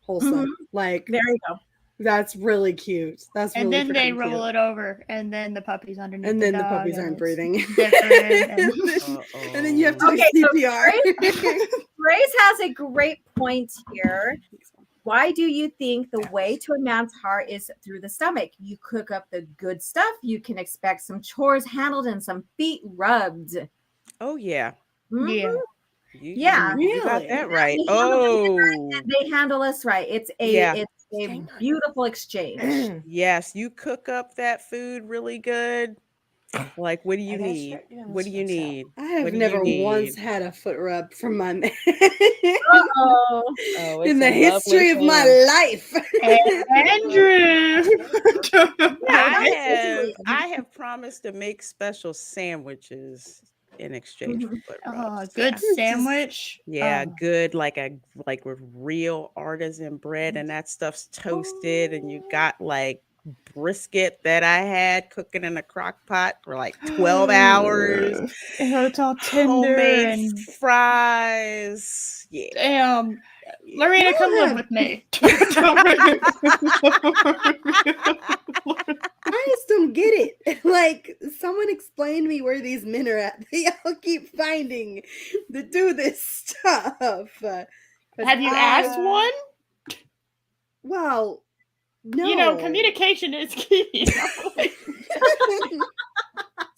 Wholesome, like There you go. that's really cute. That's And really then they freaking roll cute. it over, and then the puppy's underneath. And then the dog, puppies and aren't it's breathing. different, and- And then you have to Okay, do so CPR. Grace has a great point here. Why do you think the way to a man's heart is through the stomach? You cook up the good stuff. You can expect some chores handled and some feet rubbed. Oh yeah. Mhm. Yeah. Yeah. You got Really? that right. They handle Oh They handle us right. It's a Yeah. beautiful exchange. yes, you cook up that food really good. Like, what do you need? What do you need? I have What do you never once need? had a foot rub from my man Oh, Oh, in it's the a history of lovely my thing. life. Andrew. I have promised to make special sandwiches in exchange for foot Oh, rubs. good Yeah. sandwich. Yeah, Oh. good like with real artisan bread, and that stuff's toasted, and you got like brisket that I had cooking in a crock pot for like 12 hours. It's all tender Homemade and fries. Yeah. damn. Lorena, come live with me. I just don't get it. Like, someone explain to me where these men are at. They all keep finding to do this stuff. Have you asked one? Well, no. You know, communication is key.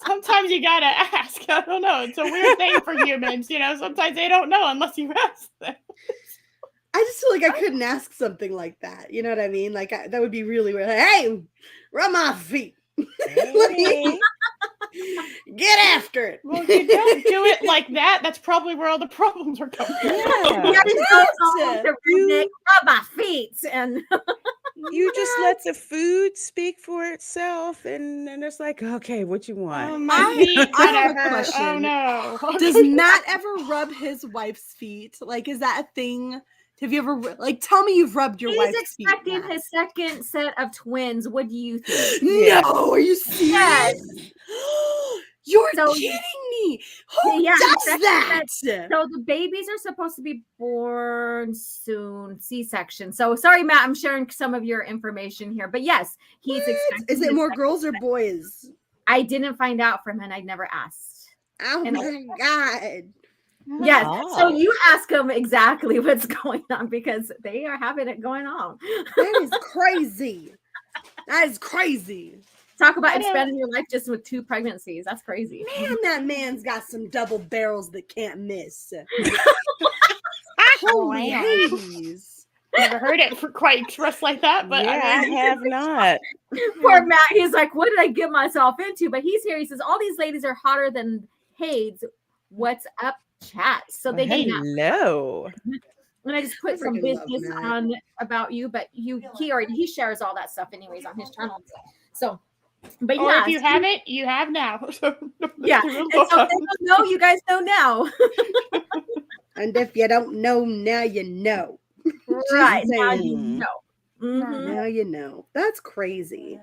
Sometimes you gotta ask. I don't know. It's a weird thing for humans. You know, sometimes they don't know unless you ask them. I just feel like I couldn't ask something like that. You know what I mean? Like, that would be really weird. Like, hey, rub my feet. Hey. Get after it. Well, you don't do it like that. That's probably where all the problems are coming from. you have to go home to redneck, rub my feet, and You just let the food speak for itself, and it's like, okay, what you want? My feet I have kinda a hurt. Oh question. no. Does Matt ever rub his wife's feet? Like, is that a thing? Have you ever, like, tell me you've rubbed your he's wife's feet? expecting Matt. his second set of twins. What do you think? Yeah. No, are you serious? Yes. You're So- kidding me. Who Yeah, does second that? So the babies are supposed to be born soon, C-section. So sorry, Matt, I'm sharing some of your information here, but yes, he's What? expecting. Is it his more second girls or set. boys? I didn't find out from him. I never asked. Oh And- my God. Yes. So Oh. you ask them exactly what's going on because they are having it going on. That is crazy. That is crazy. Talk about I don't- expanding your life just with 2 pregnancies. That's crazy. Man, that man's got some double barrels that can't miss. Holy Wow. Hades. Never heard it for quite expressed like that, but yeah, I I mean, have not. Poor Matt. He's like, what did I get myself into? But he's here. He says, all these ladies are hotter than Hades. What's up, chat? So they get Matt. Hello. And I just put some freaking love business Matt. on about you, but he shares all that stuff anyways on his channel. So, but or yeah, if you haven't, you have now. So, yeah. And so if they don't know, you guys know now. And if you don't know, now you know. Right. Now you saying. know. Mhm. Now you know. That's crazy.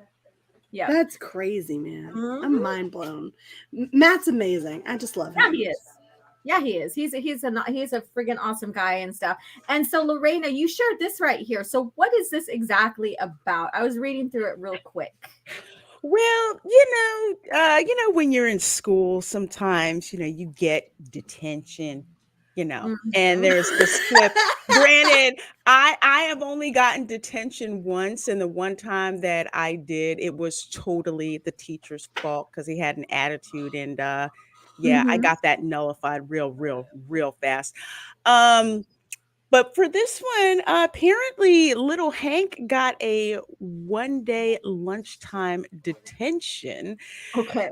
Yeah. That's crazy, man. Mhm. I'm mind blown. Matt's amazing. I just love him. Yeah, he is. Yeah, he is. He's a friggin' awesome guy and stuff. And so, Lorena, you shared this right here. So, what is this exactly about? I was reading through it real quick. Well, when you're in school, sometimes, you get detention, and there's this clip. Granted, I have only gotten detention once, and the one time that I did, it was totally the teacher's fault because he had an attitude, and I got that nullified real fast. But for this one, apparently little Hank got a 1-day lunchtime detention. Okay.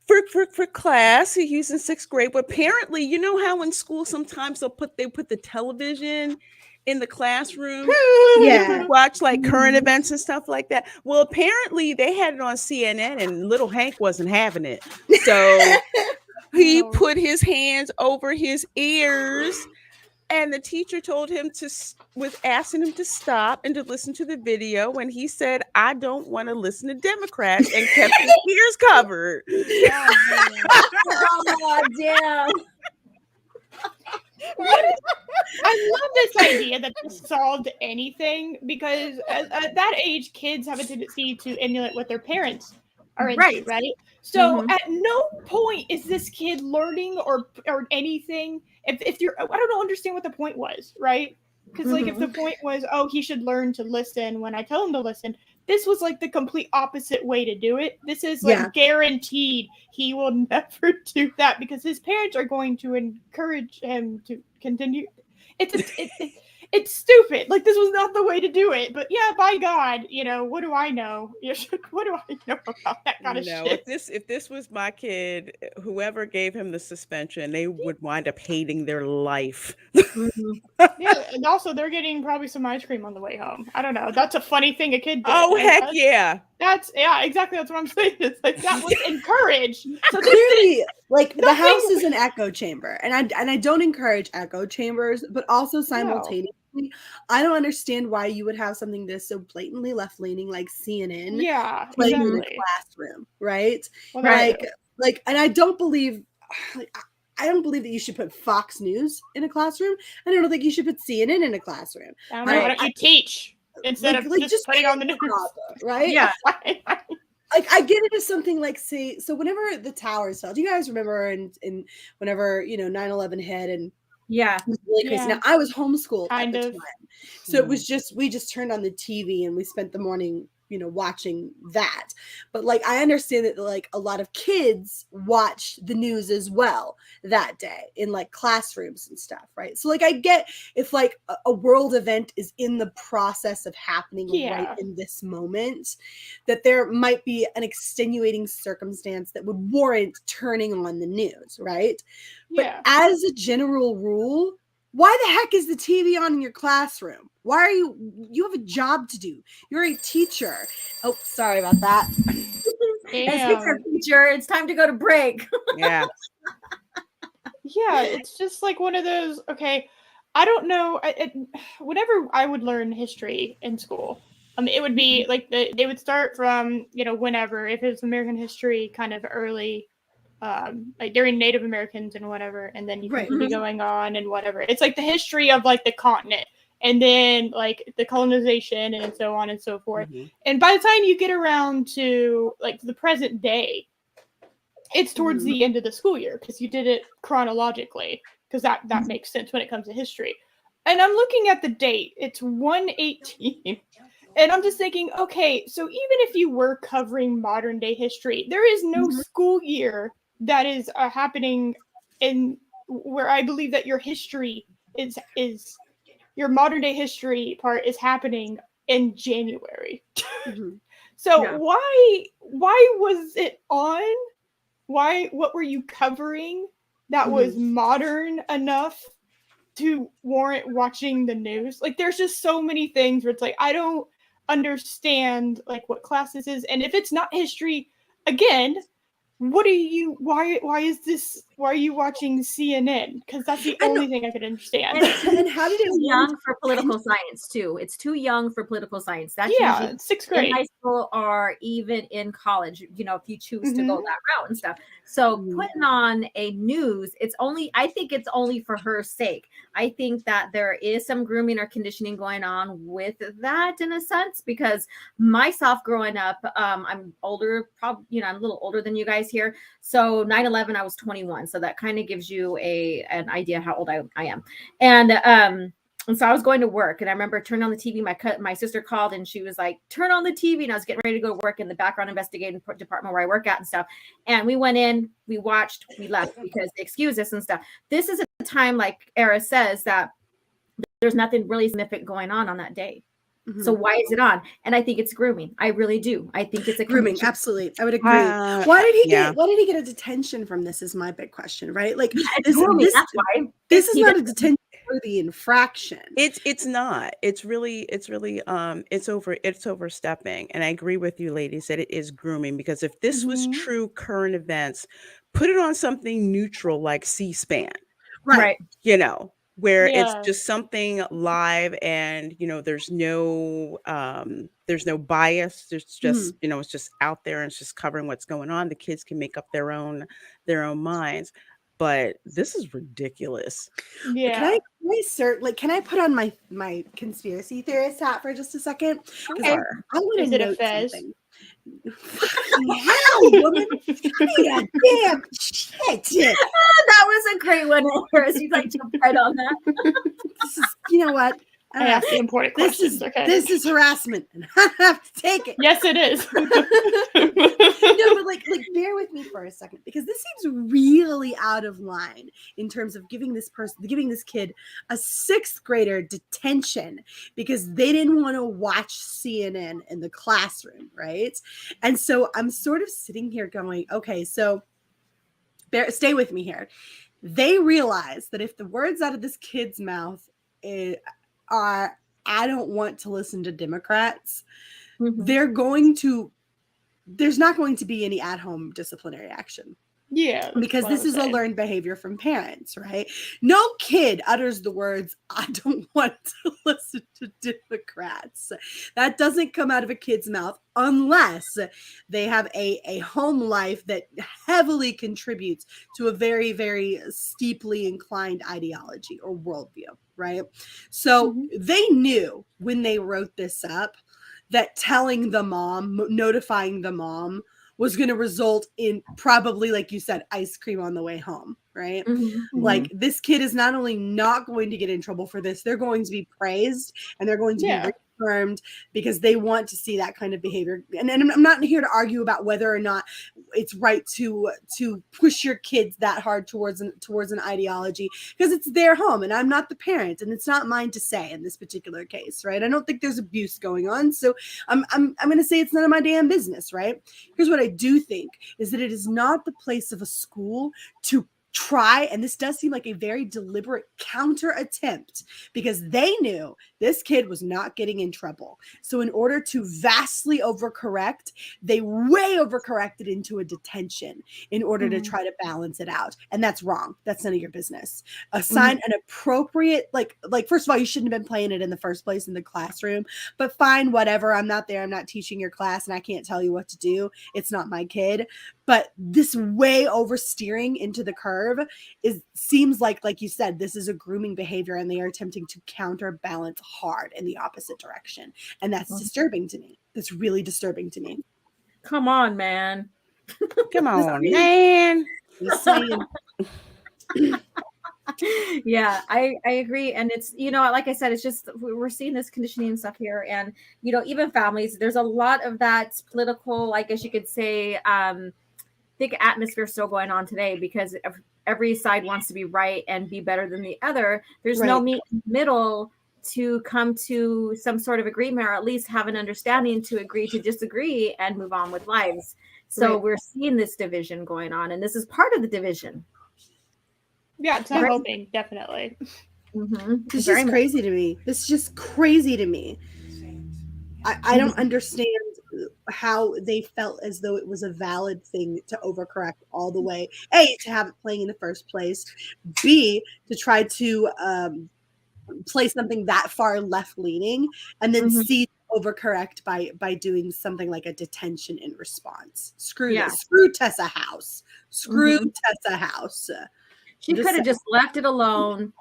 For class. He's in 6th grade. But apparently, you know how in school sometimes they put the television in the classroom. Yeah. Watch like current events and stuff like that. Well, apparently they had it on CNN and little Hank wasn't having it. So he put his hands over his ears. And the teacher told him was asking him to stop and to listen to the video. And he said, "I don't want to listen to Democrats," and kept his ears covered. Oh, damn. I love this idea that this solved anything because at that age, kids have a tendency to emulate what their parents are into, right? So at no point is this kid learning or anything. If you're, I don't understand what the point was, right? Because like if the point was, oh, he should learn to listen when I tell him to listen, this was like the complete opposite way to do it. This is like guaranteed he will never do that because his parents are going to encourage him to continue. It's stupid. Like this was not the way to do it. But yeah, by God, what do I know? What do I know about that kind of shit? If this was my kid, whoever gave him the suspension, they would wind up hating their life. Yeah, and also they're getting probably some ice cream on the way home. I don't know. That's a funny thing a kid did. Oh, heck yeah. Exactly. That's what I'm saying. It's like that was encouraged. So clearly, like the house is an echo chamber, and I don't encourage echo chambers, but also simultaneously, I don't understand why you would have something this so blatantly left leaning like CNN, playing in the classroom, right? Well, like, and I don't believe. I don't believe that you should put Fox News in a classroom. And I don't think you should put CNN in a classroom. Why don't you teach instead of just putting on the news? Right? Yeah. Like I get it as something like, say, so whenever the towers fell, do you guys remember in whenever 9/11 hit and it was really crazy. Now I was homeschooled at the time, so it was we just turned on the TV and we spent the morning watching that. But like I understand that like a lot of kids watch the news as well that day in like classrooms and stuff, right? So like I get if like a world event is in the process of happening right in this moment, that there might be an extenuating circumstance that would warrant turning on the news, right? But as a general rule, why the heck is the TV on in your classroom? Why are you have a job to do? You're a teacher. Oh, sorry about that. Teacher, it's time to go to break. Yeah. Yeah, it's just like one of those, okay, I don't know. Whenever I would learn history in school, it would be like they would start from, whenever, if it was American history, kind of early, like during Native Americans and whatever, and then you can be going on and whatever. It's like the history of like the continent, and then like the colonization and so on and so forth. And by the time you get around to like the present day, it's towards the end of the school year because you did it chronologically, because that makes sense when it comes to history. And I'm looking at the date, it's 1/18. And I'm just thinking, okay, so even if you were covering modern day history, there is no school year that is happening in where I believe that your history is your modern day history part is happening in January. So why was it on? What were you covering that was modern enough to warrant watching the news? Like there's just so many things where it's like I don't understand like what class this is, and if it's not history, again, why is this why are you watching CNN? Because that's the only thing I could understand. And how did it too young for political science too? It's too young for political science. That's yeah, usually sixth in grade. high school or even in college, you know, if you choose to go that route and stuff. So putting on a news, I think it's only for her sake. I think that there is some grooming or conditioning going on with that in a sense, because myself growing up, I'm older, probably, you know, I'm a little older than you guys here. So 9/11, I was 21. So that kind of gives you an idea how old I am. And so I was going to work, and I remember turning on the TV. My sister called, and she was like, "Turn on the TV." And I was getting ready to go work in the background investigating department where I work at and stuff. And we went in, we watched, we left because they excused us and stuff. This is a time, like Eris says, that there's nothing really significant going on that day. So why is it on? And I think it's grooming. I really do. I think it's a grooming. condition. Absolutely, I would agree. Why did he get a detention from this? Is my big question, right? Like it's grooming. That's why this is not a detention for the infraction. It's not. It's really it's overstepping. And I agree with you, ladies, that it is grooming, because if this was true current events, put it on something neutral like C-SPAN. Right. You know, where it's just something live, and you know there's no bias. There's just you know, it's just out there and it's just covering what's going on. The kids can make up their own minds, but this is ridiculous. Yeah. Can I put on my conspiracy theorist hat for just a second? Okay. I want to note something. Hell, woman! God damn shit! That was a great one, Eris. You like jumped right on that. This is, you know what? I asked the important questions. This is harassment, and I have to take it. Yes, it is. No, but like bear with me for a second, because this seems really out of line in terms of giving this kid a 6th grader detention because they didn't want to watch CNN in the classroom, right? And so I'm sort of sitting here going, okay, so stay with me here. They realize that if the words out of this kid's mouth are, "I don't want to listen to Democrats," there's not going to be any at-home disciplinary action. Yeah. Because this is a learned behavior from parents, right? No kid utters the words, "I don't want to listen to Democrats." That doesn't come out of a kid's mouth unless they have a home life that heavily contributes to a very, very steeply inclined ideology or worldview, right? So they knew when they wrote this up that telling the mom, notifying the mom, was going to result in probably, like you said, ice cream on the way home, right? Like, this kid is not only not going to get in trouble for this, they're going to be praised and they're going to be reaffirmed because they want to see that kind of behavior. And I'm not here to argue about whether or not it's right to push your kids that hard towards an ideology, because it's their home and I'm not the parent and it's not mine to say in this particular case, right? I don't think there's abuse going on, so I'm going to say it's none of my damn business, right? Here's what I do think is that it is not the place of a school to try, and this does seem like a very deliberate counter attempt, because they knew this kid was not getting in trouble. So in order to vastly overcorrect, they way overcorrected into a detention in order to try to balance it out. And that's wrong. That's none of your business. Assign an appropriate, like first of all, you shouldn't have been playing it in the first place in the classroom, but fine, whatever. I'm not there. I'm not teaching your class and I can't tell you what to do. It's not my kid. But this way oversteering into the curve seems like you said, this is a grooming behavior and they are attempting to counterbalance hard in the opposite direction. And that's disturbing to me. That's really disturbing to me. Come on, man. Come on, man. Just saying. Yeah, I agree. And it's, you know, like I said, it's just, we're seeing this conditioning and stuff here. And, you know, even families, there's a lot of that political, I guess you could say, thick atmosphere still going on today, because every side wants to be right and be better than the other. There's no meet in the middle to come to some sort of agreement, or at least have an understanding to agree to disagree and move on with lives. So we're seeing this division going on, and this is part of the division. Yeah, it's not helping, definitely. This is crazy to me. This is just crazy to me. I don't understand. how they felt as though it was a valid thing to overcorrect all the way. A, to have it playing in the first place. B, to try to play something that far left leaning, and then C, overcorrect by doing something like a detention in response. Screw this. Screw Tessa House. Screw Tessa House. She could have just left it alone,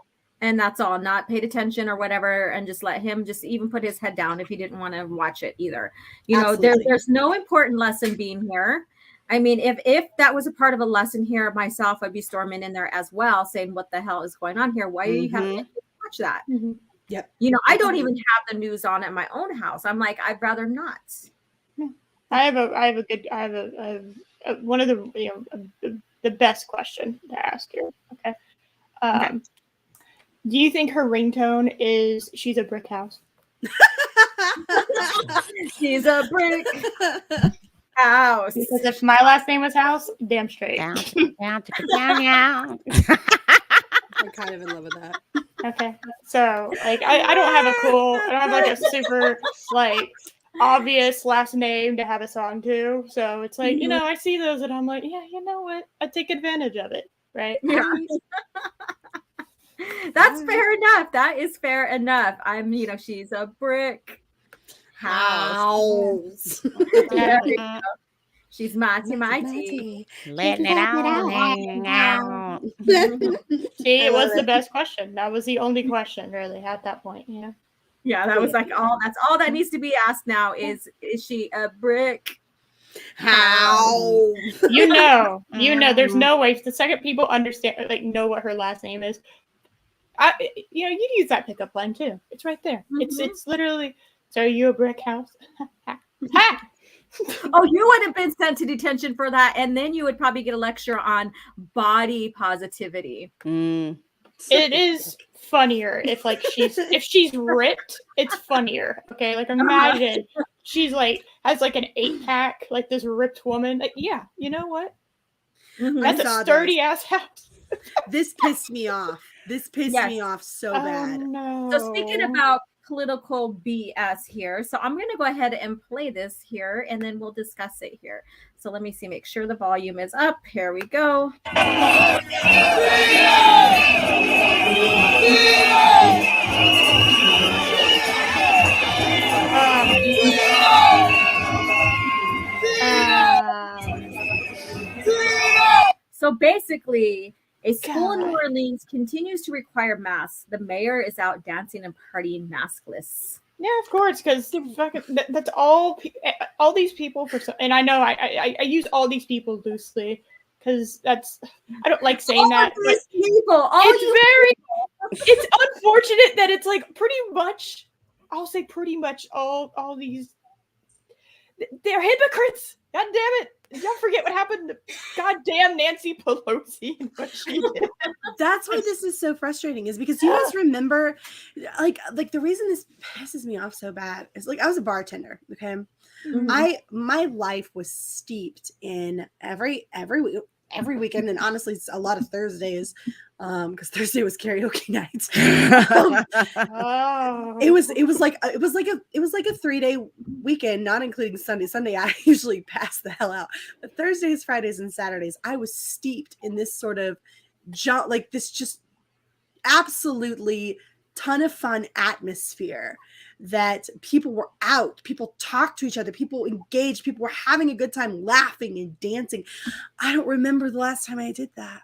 and that's all. Not paid attention or whatever, and just let him just even put his head down if he didn't want to watch it either. You know, there's no important lesson being here. I mean, if that was a part of a lesson here, myself, I'd be storming in there as well, saying, "What the hell is going on here? Why are you having to watch that?" Yep. You know, I don't even have the news on at my own house. I'm like, I'd rather not. I have one of the best question to ask you. Okay. Do you think her ringtone is "She's a brick house"? She's a brick house. Because if my last name was House, damn straight. Down. I'm kind of in love with that. Okay. So, like, I don't have like a super, like, obvious last name to have a song to. So it's like, you know, I see those and I'm like, yeah, you know what? I take advantage of it. Right? Yeah. That's fair enough. That is fair enough. I'm, you know, she's a brick house. She's mighty. Letting it out. See, it was the best question. That was the only question, really, at that point. You know? Yeah, that was like all. That's all that needs to be asked now. Is she a brick house? You know. There's no way. The second people understand, like, know what her last name is, you use that pickup line too. It's right there. It's literally. So are you a brick house? Ha! Oh, you would have been sent to detention for that, and then you would probably get a lecture on body positivity. It is funnier if she's ripped. It's funnier. Okay, like imagine she's like has like an 8-pack, like this ripped woman. Like, yeah, you know what? That's a sturdy ass house. This pissed me off. Me off so bad. No. So speaking about political BS here, so I'm going to go ahead and play this here, and then we'll discuss it here. So let me see, make sure the volume is up. Here we go. So basically, a school in New Orleans continues to require masks. The mayor is out dancing and partying maskless. Yeah, of course, because that's all these people and I know I use all these people loosely because I don't like saying that. But it's unfortunate that it's like pretty much all these. They're hypocrites. God damn it. Don't forget what happened to goddamn Nancy Pelosi and what she did. That's why this is so frustrating, is because you guys remember, like the reason this pisses me off so bad is, like, I was a bartender, okay? My life was steeped in every weekend, and honestly, it's a lot of Thursdays, because Thursday was karaoke night. It was like a 3-day weekend, not including Sunday. Sunday I usually pass the hell out, but Thursdays, Fridays, and Saturdays I was steeped in this sort of this just absolutely ton of fun atmosphere, that people were out, people talked to each other, people engaged, people were having a good time, laughing and dancing. I don't remember the last time I did that.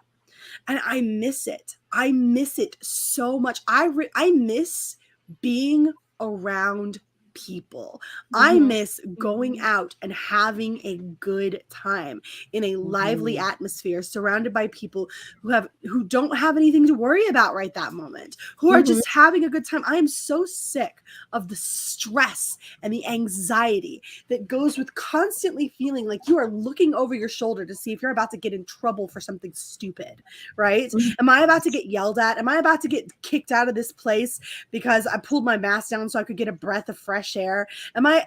And I miss it. I miss it so much. I miss being around people. I miss going out and having a good time in a lively atmosphere, surrounded by people who don't have anything to worry about right that moment, who are just having a good time. I am so sick of the stress and the anxiety that goes with constantly feeling like you are looking over your shoulder to see if you're about to get in trouble for something stupid, right? Am I about to get yelled at? Am I about to get kicked out of this place because I pulled my mask down so I could get a breath of fresh air? Am I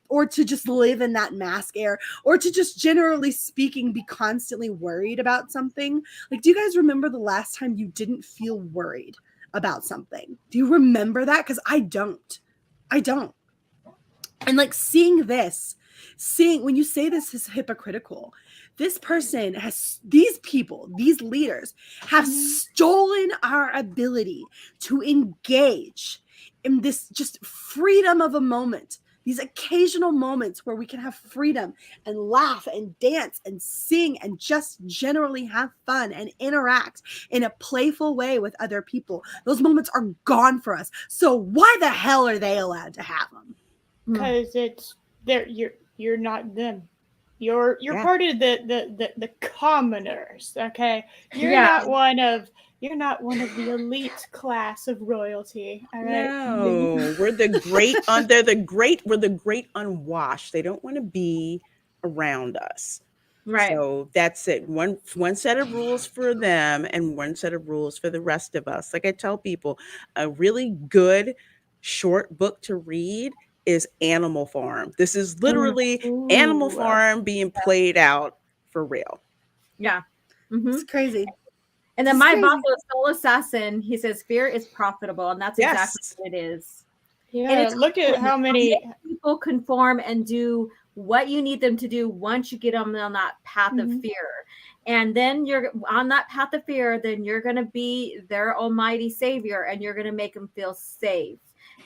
or to just live in that mask air, or to just generally speaking be constantly worried about something? Like, do you guys remember the last time you didn't feel worried about something? Do you remember that? Because I don't. And like seeing this when you say this is hypocritical, this person these leaders have stolen our ability to engage in this just freedom of a moment, these occasional moments where we can have freedom and laugh and dance and sing and just generally have fun and interact in a playful way with other people. Those moments are gone for us. So why the hell are they allowed to have them? Because you're not them. You're part of the commoners, okay? You're not one of the elite class of royalty. All right? No, we're the great unwashed. They don't want to be around us. Right. So that's it. One set of rules for them and one set of rules for the rest of us. Like I tell people, a really good short book to read is Animal Farm. This is literally Animal Farm being played out for real. Yeah. It's crazy. And then my boss was Soul Assassin. He says fear is profitable, and that's exactly what it is. Yeah, and it's look at how many people conform and do what you need them to do once you get them on that path of fear. And then you're on that path of fear, then you're going to be their almighty savior, and you're going to make them feel safe.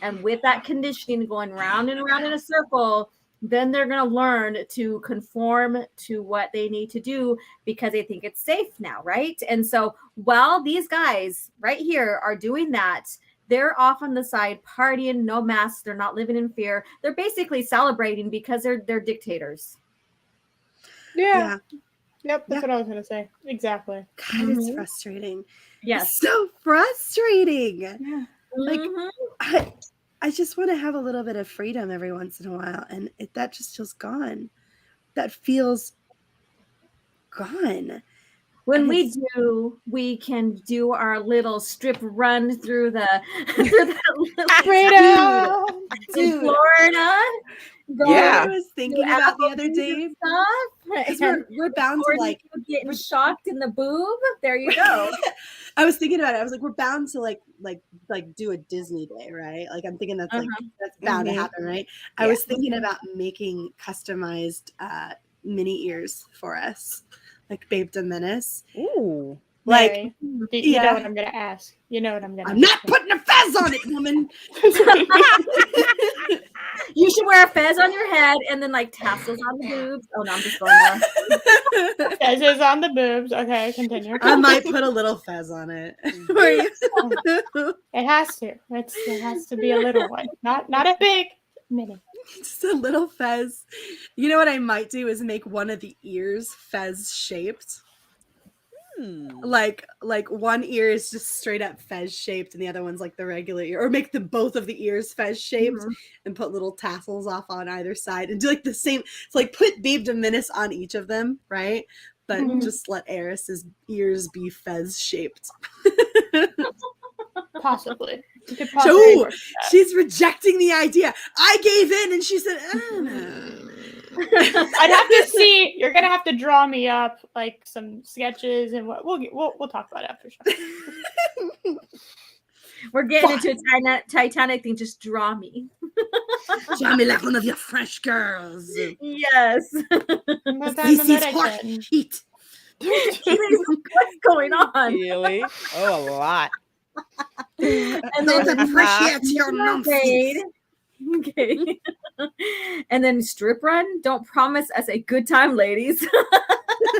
And with that conditioning going round and around in a circle, then they're going to learn to conform to what they need to do because they think it's safe now, right? And so while these guys right here are doing that, they're off on the side partying, no masks. They're not living in fear. They're basically celebrating because they're dictators. Yeah. Yep, that's what I was going to say. Exactly. God, it's frustrating. Yes. It's so frustrating. Yeah. Like, I just want to have a little bit of freedom every once in a while, and that just feels gone. That feels gone. When we can do our little strip run through the Dude. Florida. I was thinking about the other day. We're bound to like getting shocked in the boob. There you go. I was thinking about it. I was like, we're bound to like do a Disney day, right? Like I'm thinking that's that's bound to happen, right? I was thinking about making customized mini ears for us, like Babedom Menace. Ooh. Like, Mary, you know what I'm going to ask. You know what I'm going to I'm not putting a fez on it, woman. You should wear a fez on your head and then like tassels on the boobs. Oh no, I'm just going there. Fez is on the boobs. Okay, continue. I might put a little fez on it. It has to. It has to be a little one, not a big mini. Just a little fez. You know what I might do is make one of the ears fez shaped. Like one ear is just straight up fez shaped and the other one's like the regular ear, or make both of the ears fez shaped and put little tassels off on either side and do like the same. It's like put Babedom Menace on each of them, right? But just let Eris's ears be fez shaped. Possibly. You could possibly work that. She's rejecting the idea. I gave in and she said, oh, no. I'd have to see. You're gonna have to draw me up like some sketches and what we'll talk about after show. We're getting into a Titanic thing. Just draw me. Draw me like one of your French girls. Yes. This is hot heat. What's going on? Really? Oh, a lot. And Don't then appreciate your nonsense. Okay. And then strip run. Don't promise us a good time, ladies.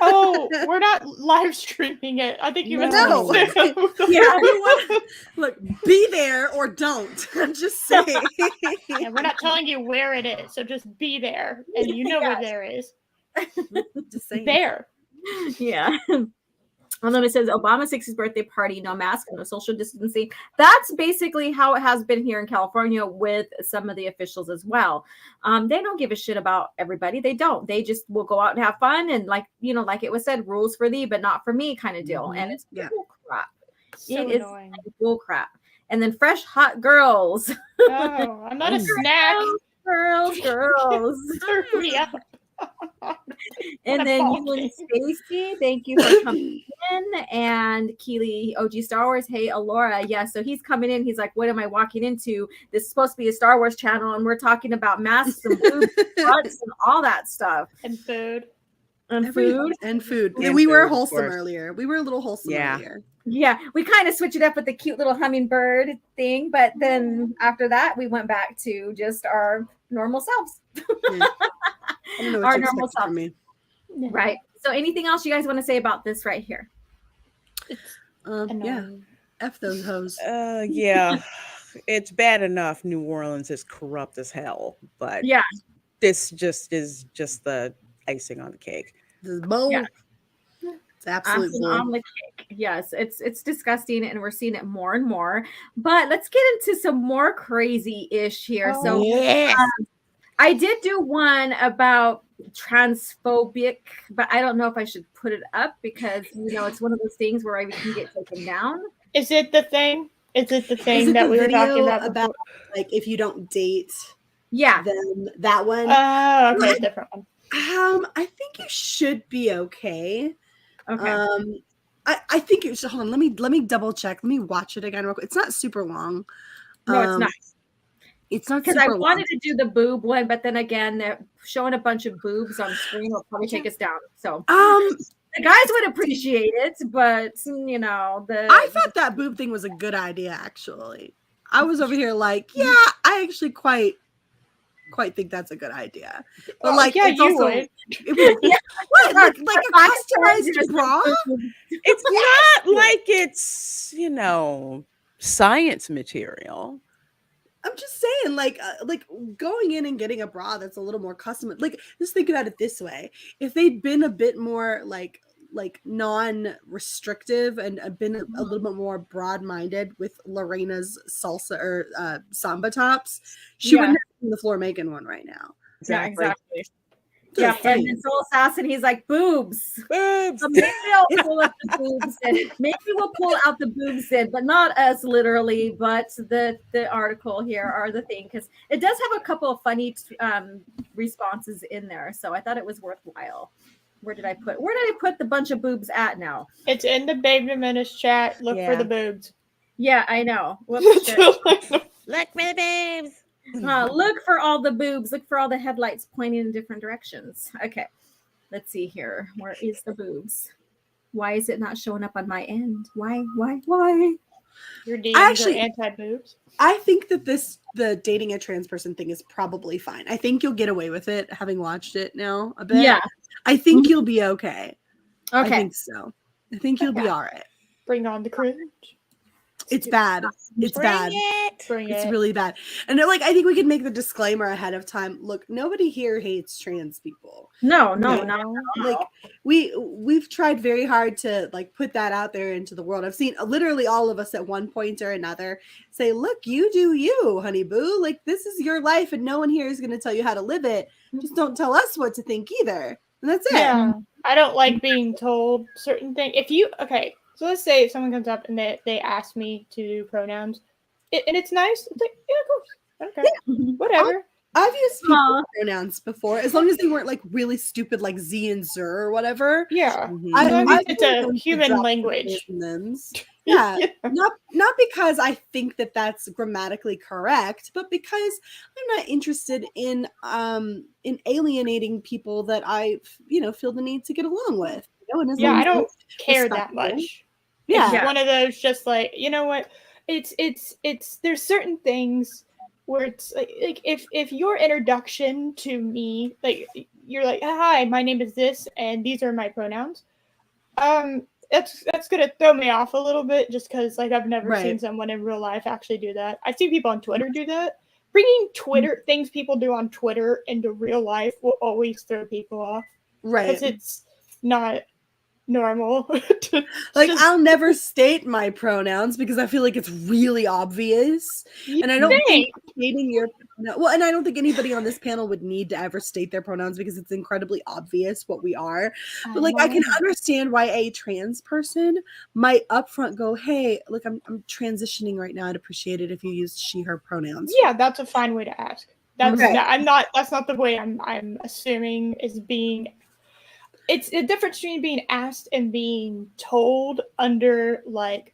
Oh, we're not live streaming it. I think you meant No. Yeah. Look, be there or don't. I'm just saying. Yeah, we're not telling you where it is, so just be there, and you know where there is. Just saying. There. Yeah. And then it says Obama's 60th birthday party, no mask, no social distancing. That's basically how it has been here in California with some of the officials as well. They don't give a shit about everybody. They don't. They just will go out and have fun and like it was said, rules for thee, but not for me kind of deal. And it's bull crap. So It annoying. is bull crap. And then fresh hot girls. Oh, I'm not a snack. Girls. Serve me up. And then you and Stacy, thank you for coming and Keely OG Star Wars. Hey, Alora. Yeah, so he's coming in. He's like, what am I walking into? This is supposed to be a Star Wars channel, and we're talking about masks and boobs and butts and all that stuff. And food. And food. And food. And we were food, of wholesome course. earlier. We were a little wholesome earlier. Yeah, we kind of switched it up with the cute little hummingbird thing, but then after that, we went back to just our normal selves. I don't know what Our you normal expected from me. Right. So anything else you guys want to say about this right here? Yeah. F those hoes. Yeah. It's bad enough New Orleans is corrupt as hell, but Yeah. this just is just the icing on the cake. This bowl. Yeah. It's absolute Icing bull. on the cake. Yes, it's disgusting, and we're seeing it more and more. But let's get into some more crazy-ish here. So I did do one about transphobic, but I don't know if I should put it up because it's one of those things where I can get taken down. Is it the thing? Is it the thing Is it that the we were talking video about? about like if you don't date then that one? Oh, okay, different one. I think you should be okay. Okay. I think you should hold on. Let me double check. Let me watch it again real quick. It's not super long. No, it's not. It's not Because I super wanted long. to do the boob one, but then again, they're showing a bunch of boobs on screen will probably take us down. So the guys would appreciate it, but I thought that boob thing was a good idea. Actually, I was over here like, yeah, I actually quite think that's a good idea. But like, yeah, it's you also, would. What, like a customized bra? It's not like it's, science material. I'm just saying, like going in and getting a bra that's a little more custom. Like, just think about it this way: if they'd been a bit more like non-restrictive and been a little bit more broad-minded with Lorena's salsa or samba tops, she wouldn't have been on the floor making one right now. Exactly. So Yeah, funny. and then Soul Assassin, he's like, boobs. Boobs. So maybe I'll pull up the boobs in. Maybe we'll pull out the boobs in, but not us literally, but the article here are the thing, because it does have a couple of funny responses in there. So I thought it was worthwhile. Where did I put the bunch of boobs at now? It's in the Babedom Menace chat. Look for the boobs. Yeah, I know. Whoops, shit. Look for the boobs. Look for all the boobs. Look for all the headlights pointing in different directions. Okay, let's see here. Where is the boobs? Why is it not showing up on my end? Why? Your DMs are anti-boobs. I think that the dating a trans person thing is probably fine. I think you'll get away with it, having watched it now a bit. Yeah. I think you'll be okay. Okay. I think so. I think you'll be all right. Bring on the cringe. It's bad. It's bad. Bring It's it. really bad. And I think we could make the disclaimer ahead of time. Look, nobody here hates trans people. No, Right? not at all. Like we've tried very hard to put that out there into the world. I've seen literally all of us at one point or another say, look, you do you, honey boo. Like, this is your life and no one here is going to tell you how to live it. Just don't tell us what to think either. And that's it. Yeah. I don't like being told certain things. So let's say someone comes up and they ask me to do pronouns, and it's nice. It's like, yeah, of course. Okay. Yeah. Whatever. I've used people pronouns before, as long as they weren't really stupid, like Z and Zer or whatever. Yeah. It's a human language. Yeah, not because I think that that's grammatically correct, but because I'm not interested in alienating people that I feel the need to get along with. I don't care that much. Yeah. It's one of those just like, you know what? It's there's certain things where it's like if your introduction to me, like you're like, hi, my name is this and these are my pronouns. That's gonna throw me off a little bit just because I've never seen someone in real life actually do that. I've seen people on Twitter do that. Bringing things people do on Twitter into real life will always throw people off. Right. Because it's not normal. I'll never state my pronouns because I feel like it's really obvious. And I don't think stating your and I don't think anybody on this panel would need to ever state their pronouns because it's incredibly obvious what we are. But I can understand why a trans person might upfront go, hey, look, I'm transitioning right now. I'd appreciate it if you used she, her pronouns. Yeah, that's a fine way to ask. That's not the way I'm assuming is being. it's a difference between being asked and being told under like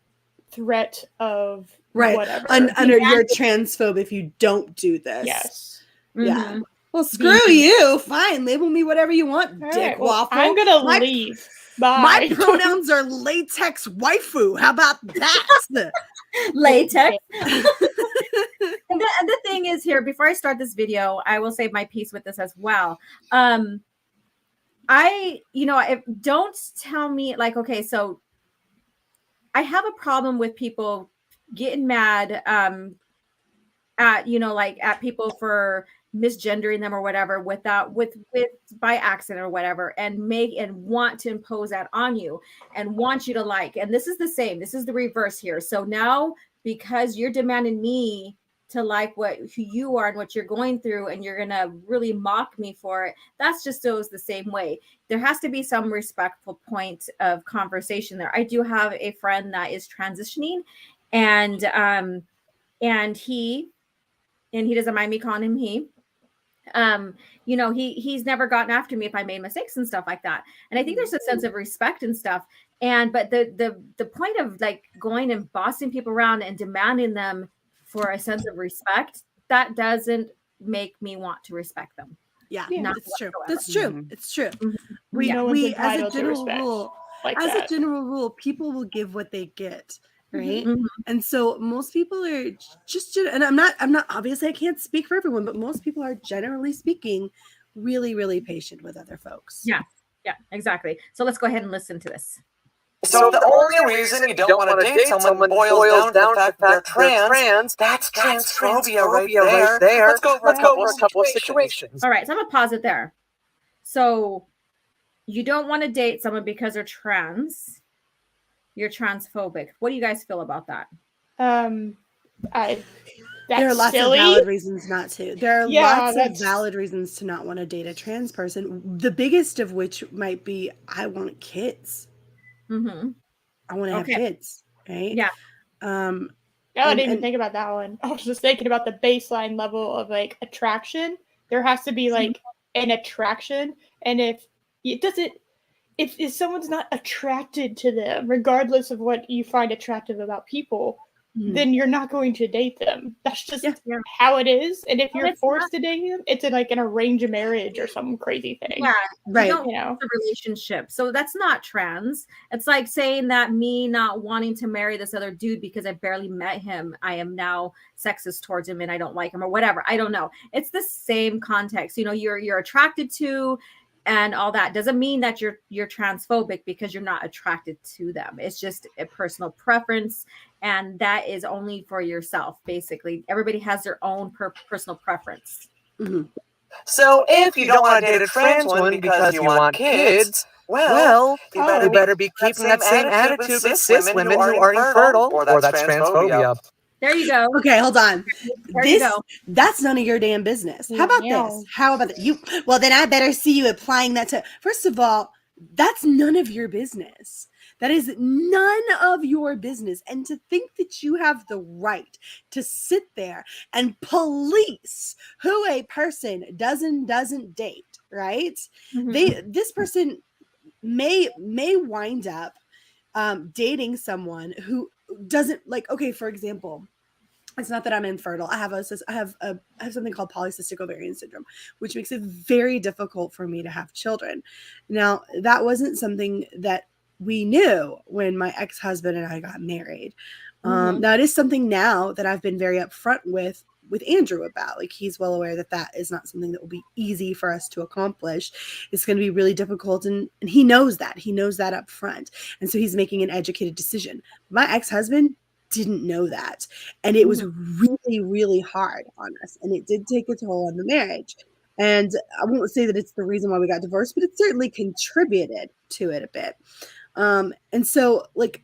threat of whatever. Under you're transphobe if you don't do this. Yes. Yeah. Well, screw you. Fine, label me whatever you want, All dick right, well, waffle. I'm gonna leave. Bye. My pronouns are latex waifu. How about that? Latex. And the thing is here, before I start this video, I will say my piece with this as well. Don't tell me like, okay, so I have a problem with people getting mad at people for misgendering them or whatever with by accident or whatever, and want to impose that on you and want you to like. And this is the same. This is the reverse here. So now, because you're demanding me to like who you are and what you're going through, and you're gonna really mock me for it, that's just goes the same way. There has to be some respectful point of conversation there. I do have a friend that is transitioning, and he doesn't mind me calling him he. He's never gotten after me if I made mistakes and stuff like that. And I think there's a sense of respect and stuff. But the point of like going and bossing people around and demanding them for a sense of respect, that doesn't make me want to respect them. Yeah, that's true. That's true. Mm-hmm. It's true. No one's We as a entitled to general respect rule, like as that. a general rule, people will give what they get, right? Mhm. And so most people are just, and I'm not obviously I can't speak for everyone, but most people are generally speaking really, really patient with other folks. Yeah, exactly. So let's go ahead and listen to this. So the only reason you don't want to date someone boils down to the fact that they're trans. That's transphobia right there. Let's go over a couple of situations. All right, so I'm gonna pause it there. So you don't want to date someone because they're trans. You're transphobic. What do you guys feel about that? That's there are lots silly. of valid reasons not to. There are lots of that's- valid reasons to not want to date a trans person. The biggest of which might be, I want kids. Mm-hmm. I want to have kids, right? Yeah. I didn't even think about that one. I was just thinking about the baseline level of like attraction. There has to be like an attraction, and if someone's not attracted to them, regardless of what you find attractive about people, then you're not going to date them. That's just how it is. And if you're forced to date them, it's like an arranged marriage or some crazy thing. Yeah, right. A relationship. So that's not trans. It's like saying that me not wanting to marry this other dude because I barely met him, I am now sexist towards him and I don't like him or whatever. I don't know. It's the same context. You're attracted to and all that doesn't mean that you're transphobic because you're not attracted to them. It's just a personal preference, and that is only for yourself. Basically, everybody has their own personal preference. Mm-hmm. So if you don't want to date a trans one because you want kids, well, you better be keeping that same attitude with cis women who are infertile, or that's transphobia. There you go. Okay, hold on. You go. That's none of your damn business. How about this? How about you? Well, then I better see you applying that to. First of all, that's none of your business. That is none of your business. And to think that you have the right to sit there and police who a person doesn't date, right? Mm-hmm. This person may wind up dating someone who doesn't like. Okay, for example, it's not that I'm infertile. I have something called polycystic ovarian syndrome, which makes it very difficult for me to have children. Now, that wasn't something that we knew when my ex-husband and I got married. Now, it is something now that I've been very upfront with Andrew about. Like, he's well aware that is not something that will be easy for us to accomplish. It's going to be really difficult, and he knows that. He knows that up front. And so he's making an educated decision. My ex-husband didn't know that. And it was really, really hard on us. And it did take a toll on the marriage. And I won't say that it's the reason why we got divorced, but it certainly contributed to it a bit. And so, like,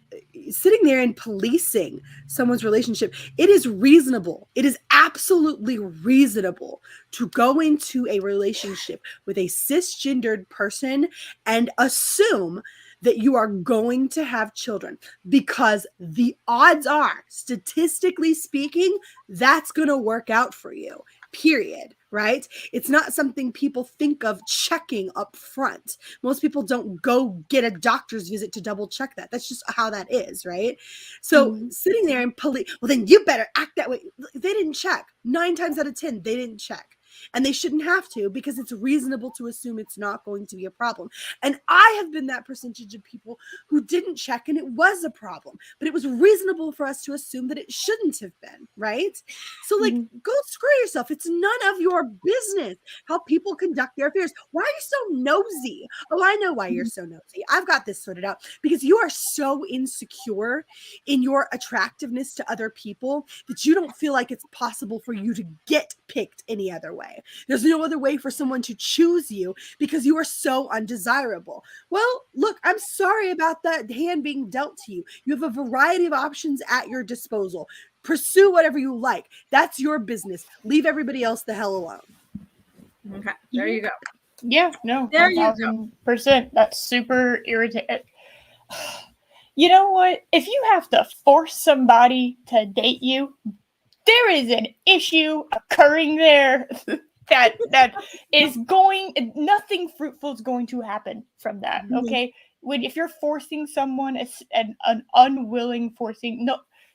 sitting there and policing someone's relationship, it is reasonable. It is absolutely reasonable to go into a relationship with a cisgendered person and assume that you are going to have children, because the odds are, statistically speaking, that's going to work out for you, period. right? It's not something people think of checking up front. Most people don't go get a doctor's visit to double check that. That's just how that is, right? So sitting there and police, well, then you better act that way. They didn't check. 9 times out of 10, they didn't check. And they shouldn't have to, because it's reasonable to assume it's not going to be a problem. And I have been that percentage of people who didn't check and it was a problem, but it was reasonable for us to assume that it shouldn't have been, right? So like, go screw yourself. It's none of your business how people conduct their affairs. Why are you so nosy? Oh, I know why you're so nosy. I've got this sorted out, because you are so insecure in your attractiveness to other people that you don't feel like it's possible for you to get picked any other way. There's no other way for someone to choose you because you are so undesirable. Well, look, I'm sorry about that hand being dealt to you. You have a variety of options at your disposal. Pursue whatever you like. That's your business. Leave everybody else the hell alone. Okay, there you go. Yeah, no, there you go. %. That's super irritating. You know what? If you have to force somebody to date you, there is an issue occurring there that is going, nothing fruitful is going to happen from that. Okay. If you're forcing someone, an unwilling forcing,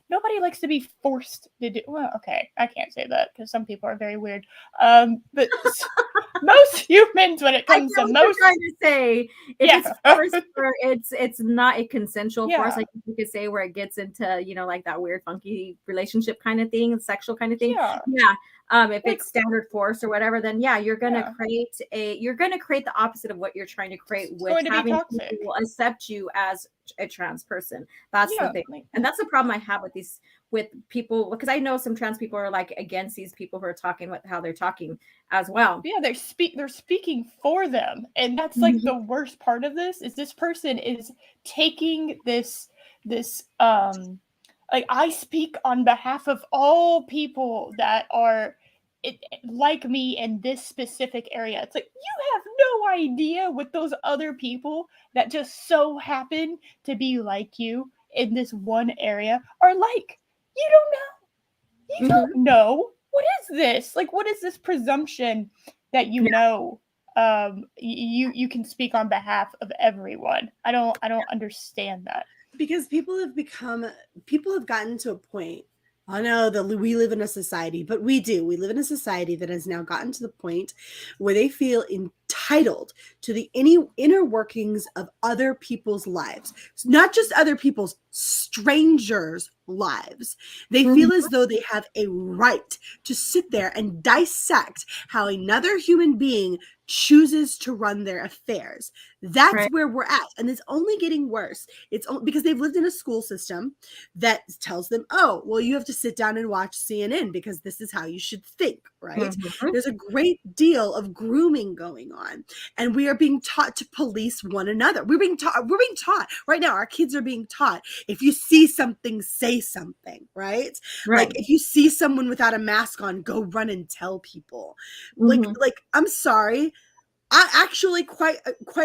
nobody likes to be forced to do, well, okay, I can't say that because some people are very weird. But most humans, when it comes to most, trying to say, if it's forced or it's not a consensual force, like you could say, where it gets into, like that weird, funky relationship kind of thing, sexual kind of thing. If it's standard force or whatever, then you're gonna create the opposite of what you're trying to create with having people accept you as a trans person. That's the thing, and that's the problem I have with people, because I know some trans people are like against these people who are talking with how they're talking as well. Yeah, they're speaking for them, and that's like the worst part of this is this person is taking this like, I speak on behalf of all people that are like me in this specific area. It's like, you have no idea what those other people that just so happen to be like you in this one area are like. You don't know. You don't know. What is this? Like, what is this presumption that you know? You can speak on behalf of everyone. I don't understand that. Because people have gotten to a point. I know that we live in a society, but we live in a society that has now gotten to the point where they feel entitled to the inner workings of other people's lives. It's not just other people's, strangers' lives. They feel as though they have a right to sit there and dissect how another human being chooses to run their affairs. That's where we're at. And it's only getting worse. It's because they've lived in a school system that tells them, oh, well, you have to sit down and watch CNN because this is how you should think, right? There's a great deal of grooming going on. And we are being taught to police one another. We're being taught right now. Our kids are being taught, if you see something, say something, right? Like, if you see someone without a mask on, go run and tell people. Like, I'm sorry. I actually quite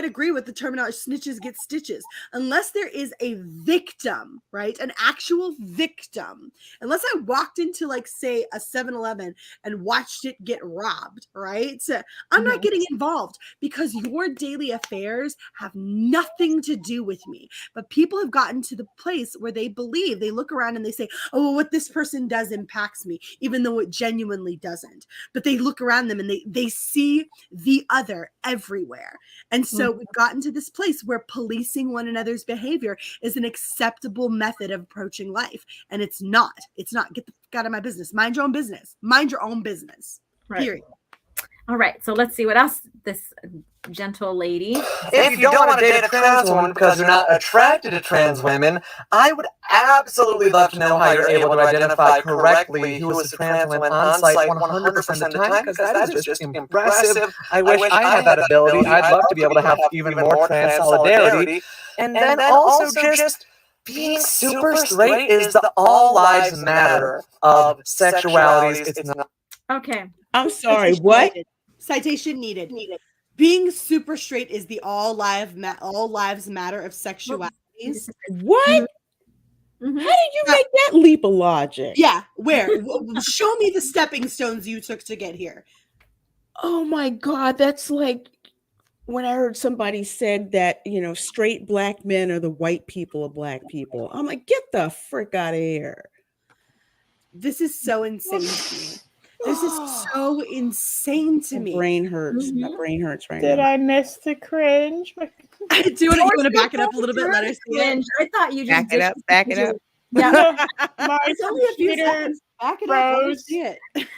agree with the terminology, snitches get stitches. Unless there is a victim, right? An actual victim. Unless I walked into, like, say, a 7-Eleven and watched it get robbed, right? So I'm not getting involved because your daily affairs have nothing to do with me. But people have gotten to the place where they look around and they say, oh, well, what this person does impacts me, even though it genuinely doesn't. But they look around them and they see the other everywhere. And so we've gotten to this place where policing one another's behavior is an acceptable method of approaching life. And it's not. Get the fuck out of my business. Mind your own business. Period. All right. So let's see what else this gentle lady. If you don't want to date a trans woman because you're not attracted to trans women, I would absolutely love to know how you're able to identify correctly who is a trans woman on site 100% of the time, because that is just impressive. I wish I had that ability. I'd love to be able to have even more trans solidarity. And then also just being super straight is the all lives matter of sexualities. It's not. Okay. I'm sorry, what? Citation needed. Being super straight is the all lives matter of sexualities. What? How did you make that leap of logic? Yeah, where? Show me the stepping stones you took to get here. Oh my God, that's like when I heard somebody said that, straight black men are the white people of black people. I'm like, get the frick out of here. This is so insane to me. This is so insane to My me. brain hurts. My brain hurts right Did now. I miss the cringe? Do you want to back it up a little bit? Let her see it. Cringe. I thought you just Back it up. Yeah. My It's only a few computer seconds. Back it up. Let her see it.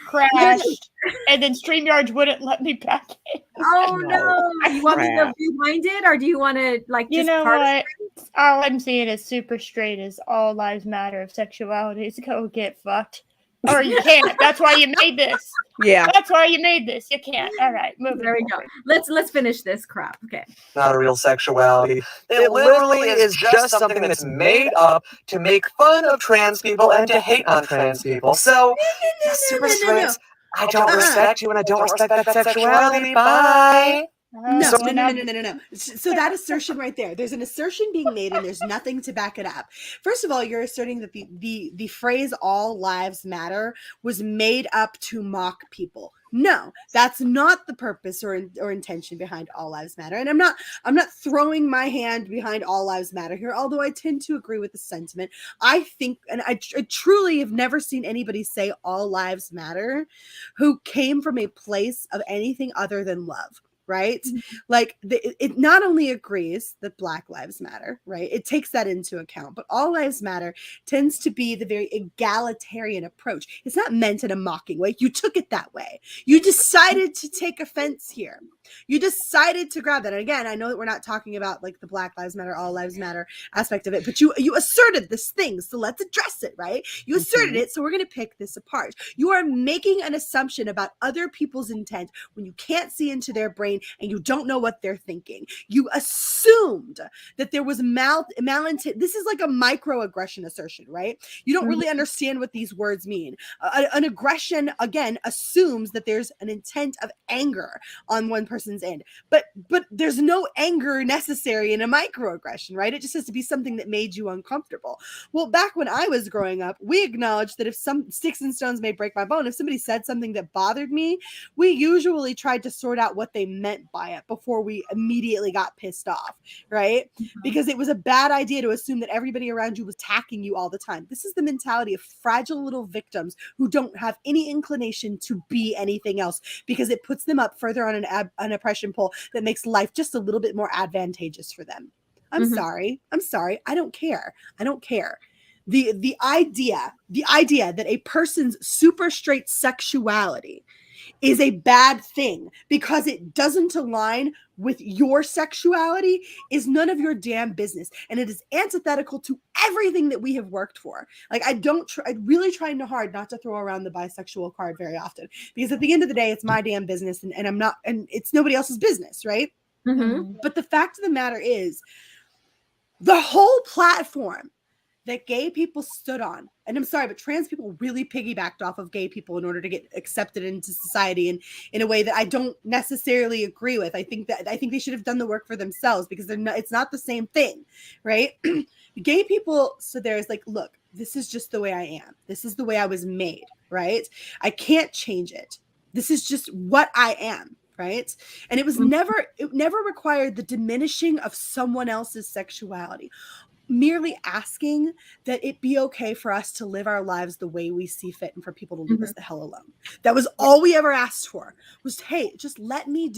crashed, and then StreamYard wouldn't let me back in. Oh no! You want me to Crap. rewind it, or do you want to like You just know part what? All I'm seeing is super straight is all lives matter of sexuality. So go get fucked. Or you can't. That's why you made this. Yeah. That's why you made this. You can't. All right, moving There we go. forward. Let's finish this crap. Okay. Not a real sexuality. It literally is just something that's made up to make fun of trans people and to hate on trans people. So, super straight. I don't respect you and I don't respect that sexuality. Bye. No. So So that assertion right there, there's an assertion being made and there's nothing to back it up. First of all, you're asserting that the phrase "all lives matter" was made up to mock people. No, that's not the purpose or intention behind "all lives matter." And I'm not throwing my hand behind "all lives matter" here, although I tend to agree with the sentiment. I think, and I truly have never seen anybody say "all lives matter" who came from a place of anything other than love. Right? Like it not only agrees that Black lives matter, right? It takes that into account, but all lives matter tends to be the very egalitarian approach. It's not meant in a mocking way. You took it that way. You decided to take offense here. You decided to grab that. And again, I know that we're not talking about like the Black lives matter, all lives matter aspect of it, but you asserted this thing. So let's address it, right? You asserted it. So we're going to pick this apart. You are making an assumption about other people's intent when you can't see into their brain and you don't know what they're thinking. You assumed that there was malintent. This is like a microaggression assertion, right? You don't really understand what these words mean. An aggression, again, assumes that there's an intent of anger on one person's end, but there's no anger necessary in a microaggression, right? It just has to be something that made you uncomfortable. Well, back when I was growing up, we acknowledged that if some sticks and stones may break my bone, if somebody said something that bothered me, we usually tried to sort out what they meant by it before we immediately got pissed off, right? Because it was a bad idea to assume that everybody around you was attacking you all the time. This is the mentality of fragile little victims who don't have any inclination to be anything else because it puts them up further on an oppression pole that makes life just a little bit more advantageous for them. I'm sorry. I don't care. The idea that a person's super straight sexuality is a bad thing because it doesn't align with your sexuality is none of your damn business. And it is antithetical to everything that we have worked for. Like I really try hard not to throw around the bisexual card very often because at the end of the day, it's my damn business and it's nobody else's business, right? But the fact of the matter is the whole platform that gay people stood on, and I'm sorry, but trans people really piggybacked off of gay people in order to get accepted into society and in a way that I don't necessarily agree with. I think they should have done the work for themselves because it's not the same thing, right? Gay people stood there as like, look, this is just the way I am. This is the way I was made, right? I can't change it. This is just what I am. Right. And it never required the diminishing of someone else's sexuality. Merely asking that it be okay for us to live our lives the way we see fit and for people to leave us the hell alone. That was all we ever asked for was, hey, just let me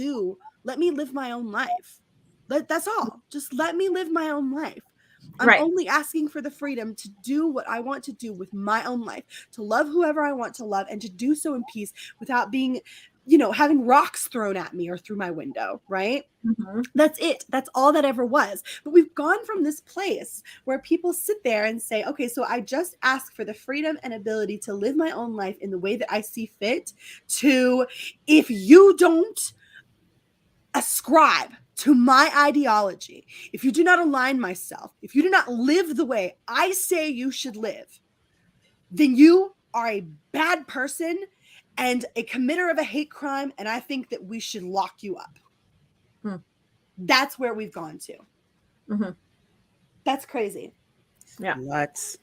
live my own life. That's all. Just let me live my own life. I'm only asking for the freedom to do what I want to do with my own life, to love whoever I want to love and to do so in peace without being, having rocks thrown at me or through my window, right? That's it. That's all that ever was. But we've gone from this place where people sit there and say, okay, so I just ask for the freedom and ability to live my own life in the way that I see fit, to if you don't ascribe to my ideology, if you do not align myself, if you do not live the way I say you should live, then you are a bad person and a committer of a hate crime, and I think that we should lock you up. That's where we've gone to. That's crazy. Yeah. Nuts.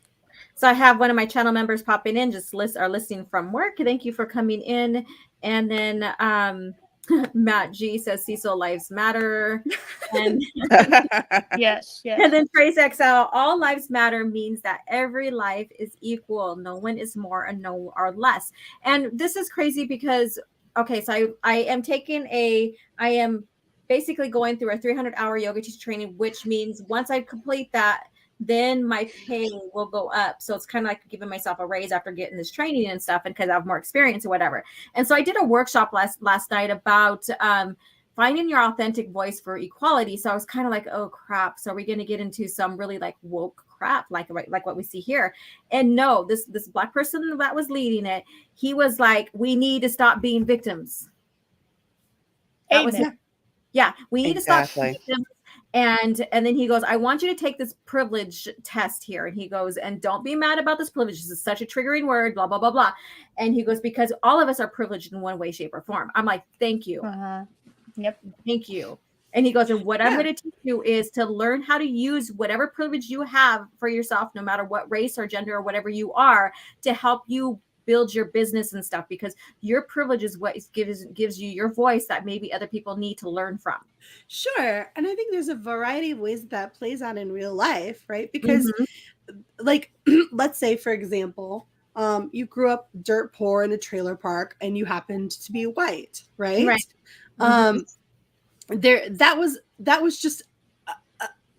So I have one of my channel members popping in, are listening from work. Thank you for coming in. And then Matt G says Cecil lives matter. And Yes, yes. and then Trace XL, all lives matter means that every life is equal. No one is more and no are less. And this is crazy because, okay, so I am basically going through a 300-hour yoga teacher training, which means once I complete that, then my pay will go up. So it's kind of like giving myself a raise after getting this training and stuff, and because I have more experience or whatever. And so I did a workshop last night about finding your authentic voice for equality. So I was kind of like, oh crap. So are we going to get into some really like woke crap, like what we see here? And no, this Black person that was leading it, he was like, we need to stop being victims. That was it. Yeah, we need to stop being victims. And then he goes, I want you to take this privilege test here. And he goes, and don't be mad about this privilege. This is such a triggering word, blah, blah, blah, blah. And he goes, because all of us are privileged in one way, shape, or form. I'm like, thank you. Yep. Thank you. And he goes, and what I'm going to teach you is to learn how to use whatever privilege you have for yourself, no matter what race or gender or whatever you are, to help you build your business and stuff, because your privilege is what gives you your voice that maybe other people need to learn from. Sure. And I think there's a variety of ways that plays out in real life, right? Because like, let's say, for example, you grew up dirt poor in a trailer park and you happened to be white, right? That was just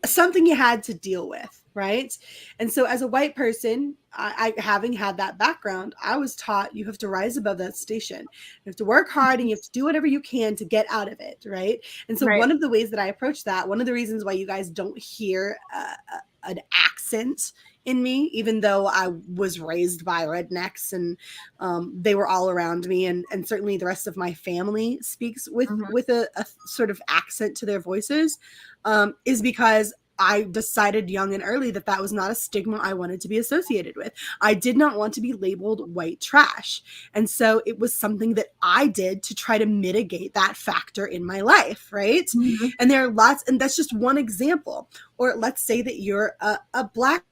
something you had to deal with, right? And so as a white person, I having had that background, I was taught you have to rise above that station. You have to work hard and you have to do whatever you can to get out of it, right? And so one of the ways that I approach that, one of the reasons why you guys don't hear an accent in me, even though I was raised by rednecks and they were all around me, and certainly the rest of my family speaks with a sort of accent to their voices, is because I decided young and early that was not a stigma I wanted to be associated with. I did not want to be labeled white trash. And so it was something that I did to try to mitigate that factor in my life, right? And there are lots, and that's just one example. Or let's say that you're a Black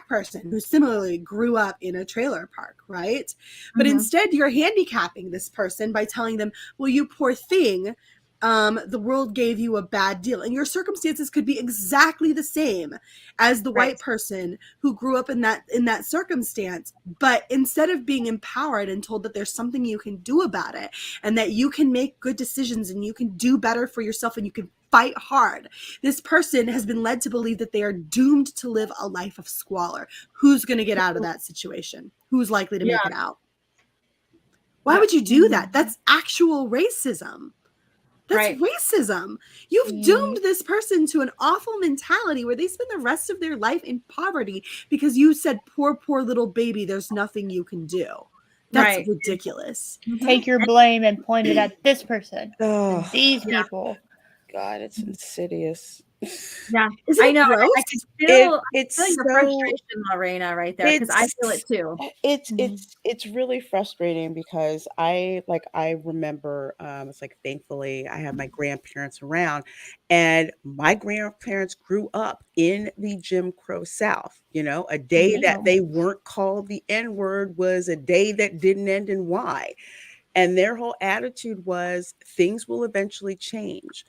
person who similarly grew up in a trailer park, right? But instead you're handicapping this person by telling them, well, you poor thing, the world gave you a bad deal, and your circumstances could be exactly the same as the white person who grew up in that circumstance. But instead of being empowered and told that there's something you can do about it and that you can make good decisions and you can do better for yourself and you can fight hard, this person has been led to believe that they are doomed to live a life of squalor. Who's going to get out of that situation? Who's likely to make it out? Why would you do that? That's actual racism. That's racism. You've doomed this person to an awful mentality where they spend the rest of their life in poverty because you said, poor little baby, there's nothing you can do. That's ridiculous. Take your blame and point it at this person. These people. God, it's insidious. Yeah, Isn't I know. gross? I can feel, it's your so, frustration, Lorena, right there, because I feel it too. It's really frustrating because I remember it's like, thankfully I have my grandparents around, and my grandparents grew up in the Jim Crow South. You know, a day that they weren't called the N-word was a day that didn't end in Y. And their whole attitude was things will eventually change.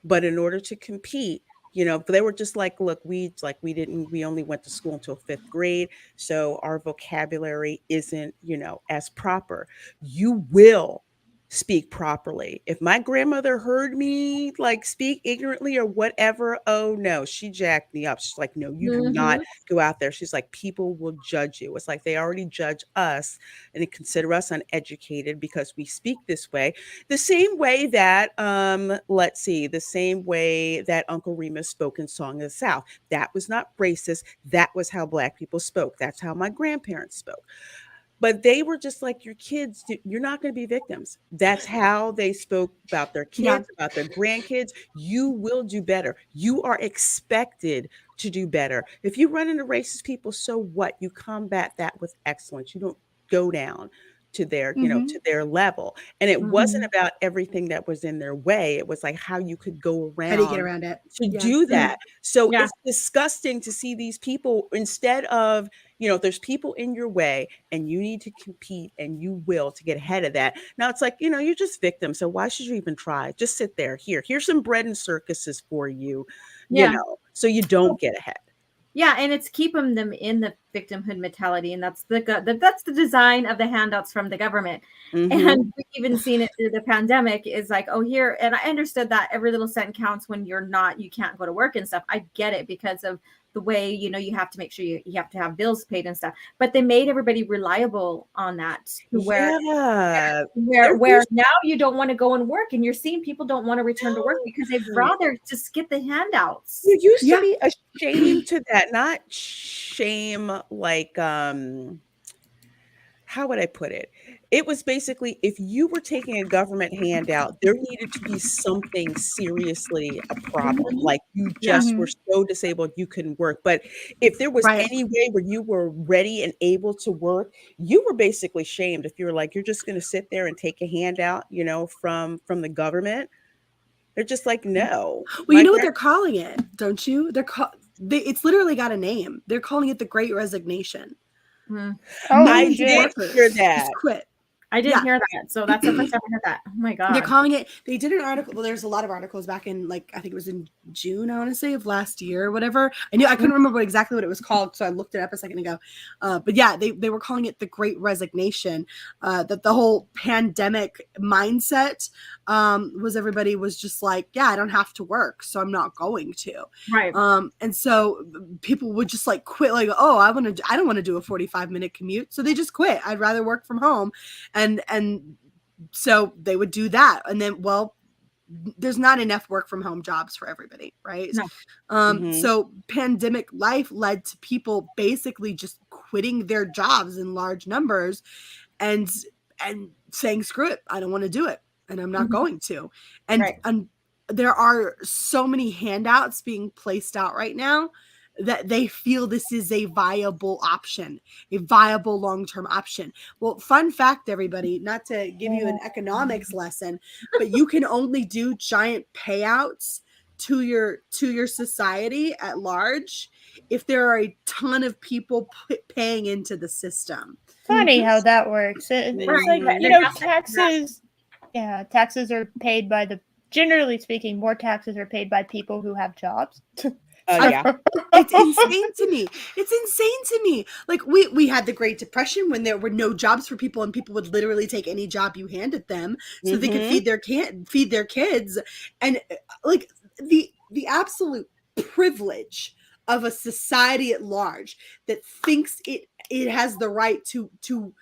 But in order to compete, you know, they were just like, look, we only went to school until 5th grade. So our vocabulary isn't, you know, as proper. You will speak properly. If my grandmother heard me like speak ignorantly or whatever, oh no, she jacked me up. She's like, no, you do not go out there. She's like, people will judge you. It's like they already judge us and they consider us uneducated because we speak this way. The same way that, the same way that Uncle Remus spoke in Song of the South. That was not racist. That was how Black people spoke. That's how my grandparents spoke. But they were just like, your kids, you're not going to be victims. That's how they spoke about their kids, about their grandkids. You will do better. You are expected to do better. If you run into racist people, so what? You combat that with excellence. You don't go down to their, you know, to their level. And it wasn't about everything that was in their way. It was like how you could go How do you get around around it? to Yeah. do that. So Yeah. it's disgusting to see these people, instead of, you know, there's people in your way and you need to compete and you will to get ahead of that. Now it's like, you know, you're just victims. So why should you even try? Just sit there. Here's some bread and circuses for you, you know, so you don't get ahead. Yeah, and it's keeping them in the victimhood mentality, and that's the design of the handouts from the government. And we've even seen it through the pandemic. Is like, oh, here, and I understood that every little cent counts when you can't go to work and stuff. I get it because of the way, you know, you have to make sure you have to have bills paid and stuff. But they made everybody reliable on that, to where now you don't want to go and work, and you're seeing people don't want to return to work because they'd rather just get the handouts. You used to be ashamed to that, not shame like how would I put it? It was basically, if you were taking a government handout, there needed to be something seriously a problem. Like you just were so disabled you couldn't work. But if there was any way where you were ready and able to work, you were basically shamed. If you were like, you're just going to sit there and take a handout, you know, from the government. They're just like, no. Well, you know what they're calling it, don't you? It's literally got a name. They're calling it the Great Resignation. I did hear that. Just quit. I didn't hear that. So that's the first time I heard that. Oh my God. They're calling it, they did an article. Well, there's a lot of articles back in, like, I think it was in June, I want to say, of last year or whatever. I couldn't remember exactly what it was called, so I looked it up a second ago. But yeah, they were calling it the Great Resignation. That the whole pandemic mindset was everybody was just like, yeah, I don't have to work, so I'm not going to. Right. And so people would just like quit, like, oh, I don't want to do a 45-minute commute, so they just quit. I'd rather work from home. And so they would do that. And then, well, there's not enough work from home jobs for everybody, right? No. So pandemic life led to people basically just quitting their jobs in large numbers and saying, screw it, I don't want to do it. And I'm not going to. And there are so many handouts being placed out right now that they feel this is a viable option, a viable long-term option. Well, fun fact, everybody, not to give you an economics lesson, but you can only do giant payouts to your society at large if there are a ton of people paying into the system. Funny how that works. It's like, you know, taxes. Yeah, taxes are paid by generally speaking, more taxes are paid by people who have jobs. It's insane to me. It's insane to me. Like we had the Great Depression when there were no jobs for people, and people would literally take any job you handed them so they could feed their kids. And like the absolute privilege of a society at large that thinks it has the right to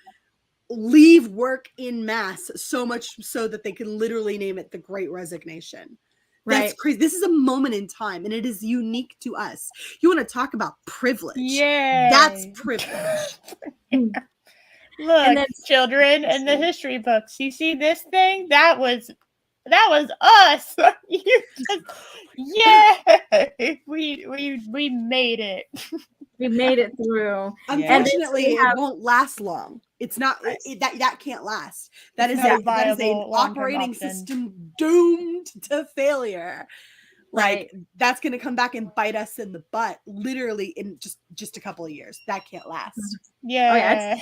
leave work in mass, so much so that they can literally name it the Great Resignation. That's crazy. This is a moment in time, and it is unique to us. You want to talk about privilege? Yeah, that's privilege. Look, children, in the history books, you see this thing? That was us. You just, we made it. We made it through. Unfortunately, it won't last long. It's not that can't last. That is an operating system doomed to failure. Like that's going to come back and bite us in the butt, literally in just a couple of years. That can't last. Yeah.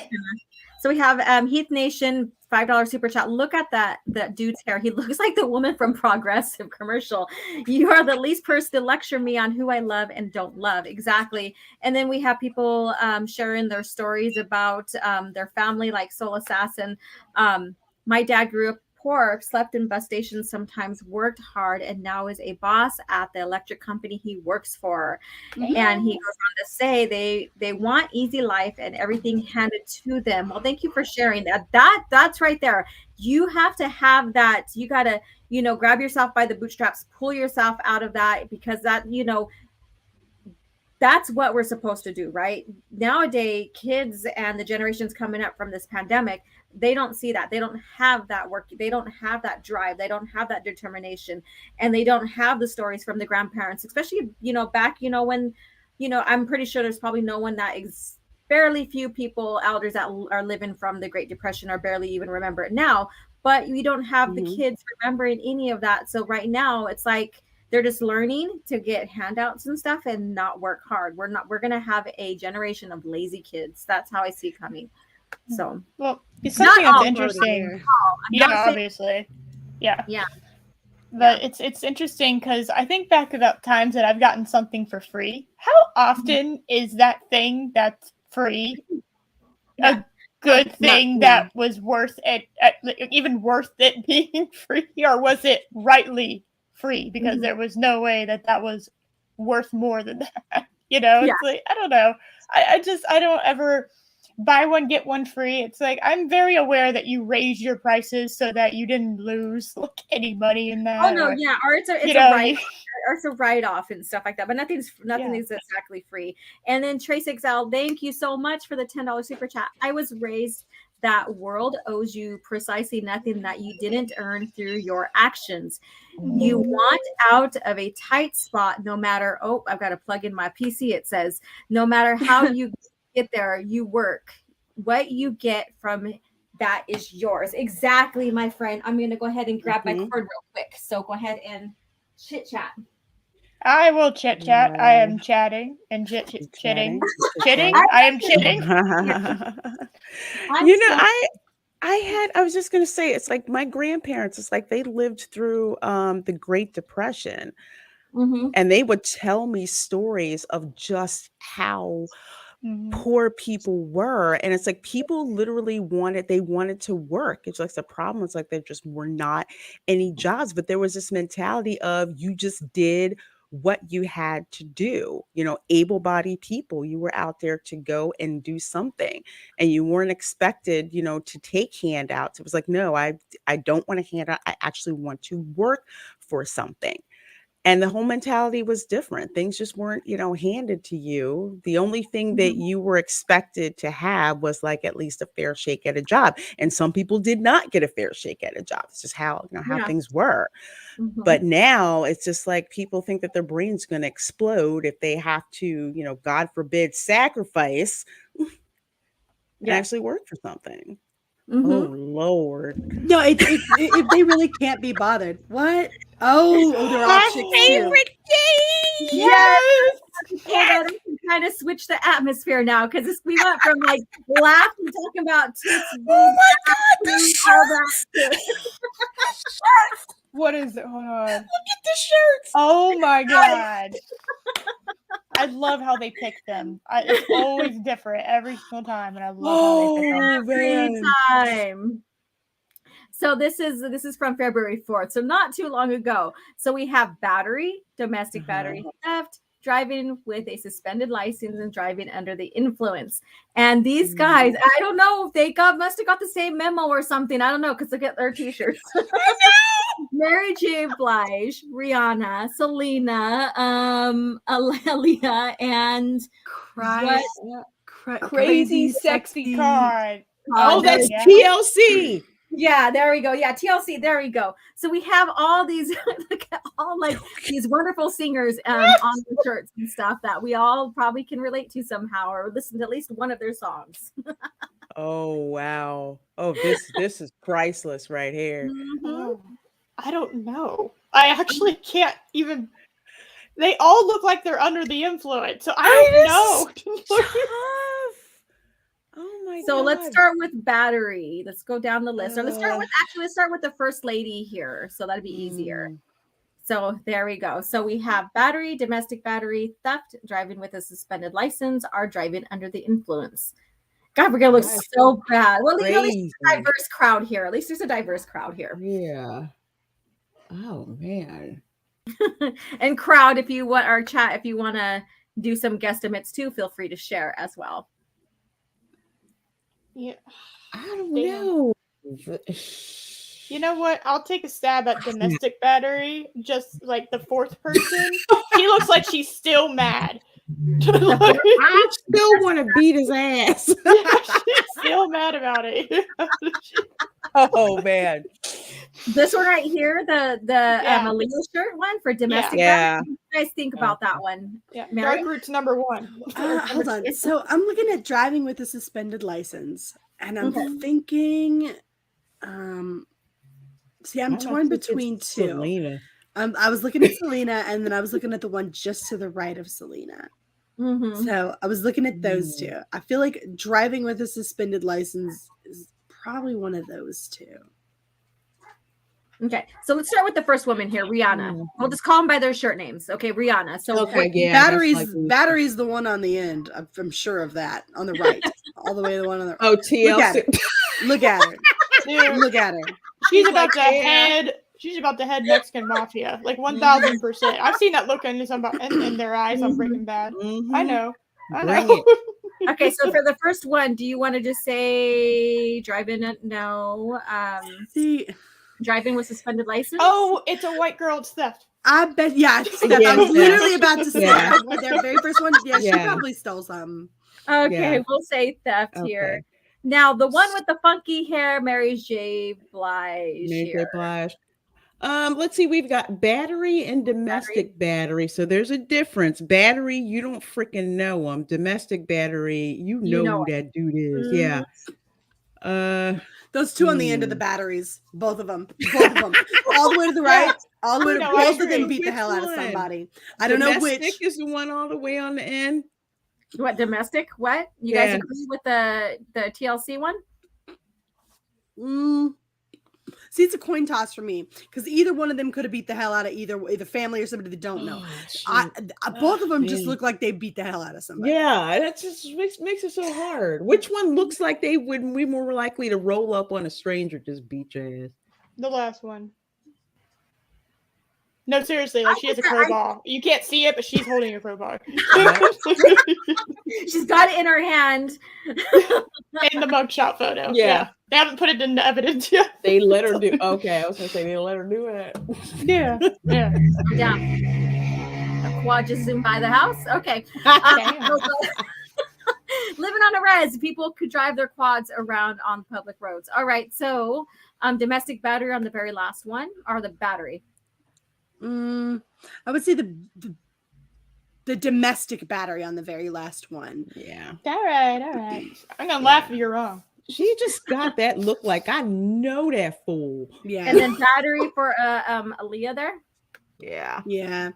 So we have Heath Nation, $5 super chat. Look at that dude's hair. He looks like the woman from Progressive commercial. You are the least person to lecture me on who I love and don't love. Exactly. And then we have people sharing their stories about their family, like Soul Assassin. My dad grew up poor, slept in bus stations, sometimes worked hard, and now is a boss at the electric company he works for. And he goes on to say they want easy life and everything handed to them. Well, thank you for sharing that. That's right there. You have to have that. You got to, grab yourself by the bootstraps, pull yourself out of that, because that, that's what we're supposed to do, right? Nowadays, kids and the generations coming up from this pandemic, they don't see that. They don't have that work. They don't have that drive. They don't have that determination. And they don't have the stories from the grandparents, especially, back, when, I'm pretty sure there's probably no one that barely few people, elders that are living from the Great Depression, or barely even remember it now. But you don't have the kids remembering any of that. So right now, it's like they're just learning to get handouts and stuff and not work hard. We're going to have a generation of lazy kids. That's how I see it coming. So, well, it's something Not that's all interesting. not saying- Obviously. Yeah. Yeah. But it's interesting because I think back about times that I've gotten something for free. How often is that thing that's free a good thing that was worth it, even worth it being free, or was it rightly free because there was no way that was worth more than that? It's like, I don't know. I don't ever buy one get one free. It's like, I'm very aware that you raised your prices so that you didn't lose any money in that. Oh no, or it's a write-off and stuff like that. But nothing is exactly free. And then Trace Excel, thank you so much for the $10 super chat. I was raised that world owes you precisely nothing that you didn't earn through your actions. You want out of a tight spot, no matter. Oh, I've got to plug in my PC. It says, no matter how you get there, you work. What you get from that is yours. Exactly, my friend. I'm going to go ahead and grab my cord real quick. So go ahead and chit chat. I will chit chat. I am chatting and chitting. Chitting. I am chitting. I was just going to say, it's like my grandparents, it's like they lived through the Great Depression. And they would tell me stories of just how poor people were. And it's like people literally wanted to work. It's like the problem was like there just were not any jobs, but there was this mentality of you just did what you had to do. Able-bodied people, you were out there to go and do something, and you weren't expected, to take handouts. It was like, no, I don't want a handout. I actually want to work for something. And the whole mentality was different. Things just weren't, handed to you. The only thing that you were expected to have was like at least a fair shake at a job. And some people did not get a fair shake at a job. It's just how things were. But now it's just like people think that their brain's going to explode if they have to, God forbid, sacrifice and actually work for something. Oh Lord! No, if they really can't be bothered. What? Oh, they're all chicks favorite game. Yes. Yes. Kind of switch the atmosphere now because we went from like laughing, talking about tits. Oh my God! The shirts. What is it? Hold on. Look at the shirts. Oh my God. I love how they pick them. It's always different every single time, and I love how they pick them every time. So this is from February 4th, so not too long ago. So we have battery, domestic battery theft, driving with a suspended license, and driving under the influence. And these guys, I don't know if they must have got the same memo or something. I don't know, because look at their t-shirts. Mary J. Blige, Rihanna, Selena, Aaliyah, and Crazy Sexy Card. Oh, that's TLC. Yeah, there we go. Yeah, TLC. There we go. So we have all these, these wonderful singers on the shirts and stuff that we all probably can relate to somehow, or listen to at least one of their songs. Oh wow! Oh, this is priceless right here. I don't know. I actually can't even. They all look like they're under the influence, so I don't know. Oh my God. So let's start with battery. Let's go down the list. Or let's start with the first lady here. So that'd be easier. So there we go. So we have battery, domestic battery, theft, driving with a suspended license, or driving under the influence. God, we're gonna look so bad. Well, at least there's a diverse crowd here. At least there's a diverse crowd here. Yeah. Oh man. And crowd, if you want our chat, if you want to do some guesstimates too, feel free to share as well. Yeah, I don't know. You know what? I'll take a stab at domestic battery. Just like the fourth person, she looks like she's still mad. I still want to beat his ass. Yeah, she's still mad about it. Oh man, this one right here, the Aaliyah shirt one for domestic. Yeah. you guys think about that one? Yeah, Mary? Dark Root's number 1. Hold on. So I'm looking at driving with a suspended license, and I'm thinking, see, I'm torn between two. Selena. I was looking at Selena, and then I was looking at the one just to the right of Selena. So I was looking at those two. I feel like driving with a suspended license is probably one of those two. Okay, so let's start with the first woman here, Rihanna. We'll just call them by their shirt names. Okay, Rihanna. So battery's the one on the end. I'm sure of that. On the right, all the way to the one on the right. Oh, TLC. Look at her. Dude, Look at her. she's about to head. She's about to head Mexican mafia, like 1,000%. I've seen that look in their eyes on Breaking Bad. I know. Okay, so for the first one, do you want to just say driving? No. See. Driving with suspended license? Oh, it's a white girl. It's theft. I bet, yeah. I was literally about to say their very first one. Yeah, she probably stole something. Okay, we'll say theft here. Now, the one with the funky hair, Mary J. Blige. Let's see. We've got battery and domestic battery. So there's a difference. Battery, you don't freaking know them. Domestic battery, you know who that dude is. Yeah. Those two on the end of the batteries, both of them, all the way to the right, all the way to both of them beat the hell out of somebody. I don't know which. Domestic is the one all the way on the end. What, domestic? What? You guys agree with the TLC one? See, it's a coin toss for me because either one of them could have beat the hell out of either family or somebody that don't know. Both of them just look like they beat the hell out of somebody. Yeah, that just makes it so hard. Which one looks like they would be more likely to roll up on a stranger, just beat your ass? The last one. No, seriously, like she has a crowbar. You can't see it, but she's holding a crowbar. She's got it in her hand. In the mugshot photo. Yeah. They haven't put it into evidence yet. They let her do. Okay, I was gonna say they let her do it. Yeah. A quad just zoomed by the house. Okay. Living on a res, people could drive their quads around on public roads. All right, so domestic battery on the very last one, or the battery. I would say the domestic battery on the very last one. Yeah. All right. I'm gonna laugh if you're wrong. She just got that look like I know that fool. Yeah. And then battery for Aaliyah there. Yeah. Yeah.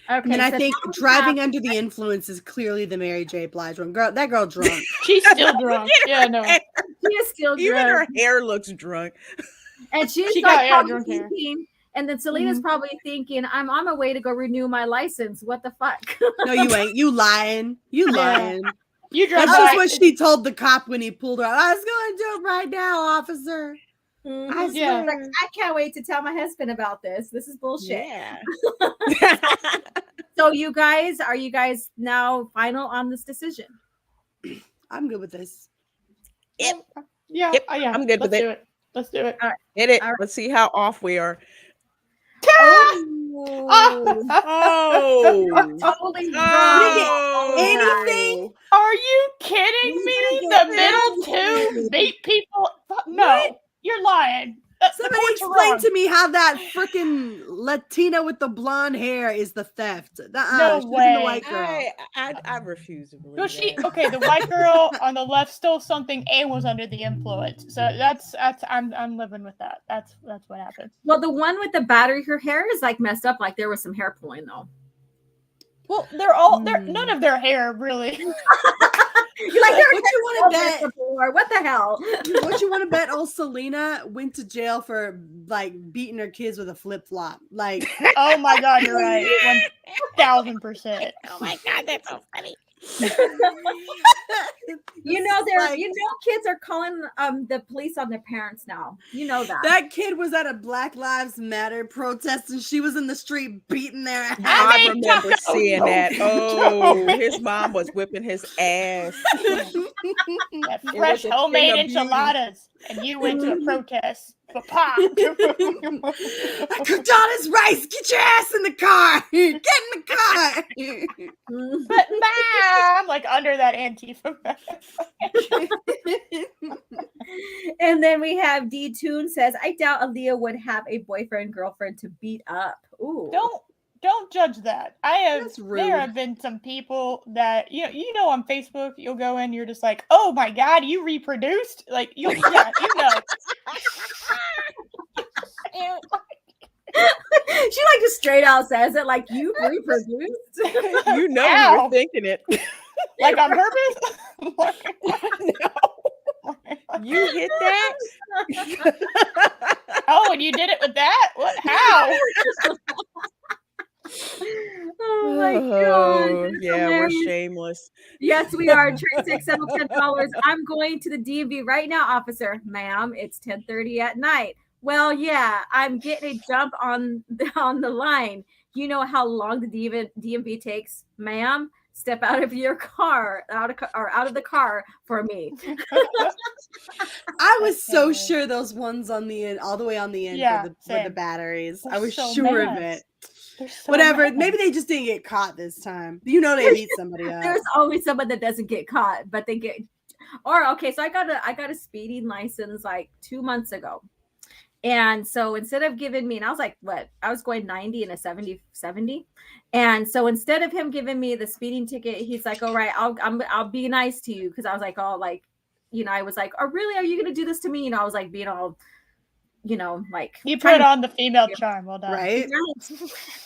Okay. And I think driving under the influence is clearly the Mary J. Blige one. Girl, that girl drunk. She's still drunk. Yeah, no. She is still drunk. Even her hair looks drunk. And she like got drunk hair. And then Selena's probably thinking, I'm on my way to go renew my license. What the fuck? No, you ain't. You lying. You lying. You drive. That's just what she told the cop when he pulled her out. I was going to do it right now, officer. I can't wait to tell my husband about this. This is bullshit. Yeah. So are you guys now final on this decision? I'm good with this. Yeah. I'm good with it. Let's do it. All right. Hit it. All right. Let's see how off we are. Totally anything? Are you kidding me? The middle two beat people? No, you're lying. Somebody explain to me how that freaking Latina with the blonde hair is the theft. No she's way. The white girl. I refuse to believe Okay, the white girl on the left stole something and was under the influence. So that's I'm living with that. That's what happened. Well, the one with the battery, her hair is like messed up. Like there was some hair pulling though. Well, none of their hair really. You're like, what you want to bet? What the hell? What you want to bet? Old Selena went to jail for like beating her kids with a flip flop. Like, oh my god, you're right, 1,000%. Oh my god, that's so funny. Kids are calling the police on their parents now. You know that. That kid was at a Black Lives Matter protest and she was in the street beating their ass. I remember seeing that. Oh, his mom was whipping his ass. That fresh homemade enchiladas, and you went to a protest. Pop. I cooked all this rice. Get your ass in the car. Get in the car. But mom, like under that Antifa mask. And then we have D Tune says, I doubt Aaliyah would have a boyfriend girlfriend to beat up. Ooh. Don't don't judge that. That's There rude. have been some people that you know on Facebook you'll go in, you're just like, oh my god, you reproduced, like you know. She like just straight out says it like you reproduced. You know Ow. you were thinking it. Like on purpose. You hit that? Oh, and you did it with that? What? How? Oh my god. Yeah, we're shameless. Yes, we are. Trace XL $10. I'm going to the DMV right now, officer. Ma'am, it's 10:30 at night. Well, yeah, I'm getting a jump on the line. You know how long the DMV takes, ma'am? Step out of your car, out of the car for me. I was so sure those ones on the end, all the way on the end, Yeah, were the same. batteries. They're I was so sure of mad. it. They're so Whatever. mad. Maybe they just didn't get caught this time. You know they beat somebody up. There's always someone that doesn't get caught, but they get. Or okay, so I got a speeding license like 2 months ago. And so instead of giving me, and I was like, what? I was going 90 and a 70. And so instead of him giving me the speeding ticket, he's like, all right, I'll be nice to you. Cause I was like, oh, like, I was like, oh, really? Are you going to do this to me? I was like being all, like. You put on the female charm. Well done. Right?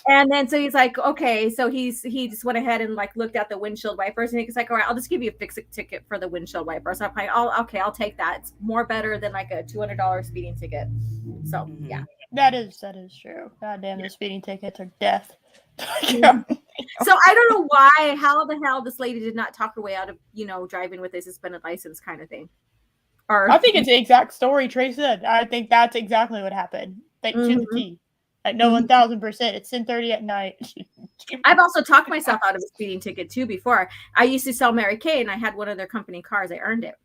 And then so he's like, okay. So he just went ahead and like looked at the windshield wipers, and he's like, all right, I'll just give you a fixed ticket for the windshield wipers. So I'm like, I'll take that. It's more better than like a $200 speeding ticket. So yeah. That is true. God damn, the speeding tickets are death. Yeah. So I don't know how the hell this lady did not talk her way out of, driving with a suspended license kind of thing. Or I think it's the exact story Trey said. I think that's exactly what happened. Like to the T. Like no 1000%. It's 10:30 at night. I've also talked myself out of a speeding ticket too before. I used to sell Mary Kay, and I had one of their company cars. I earned it.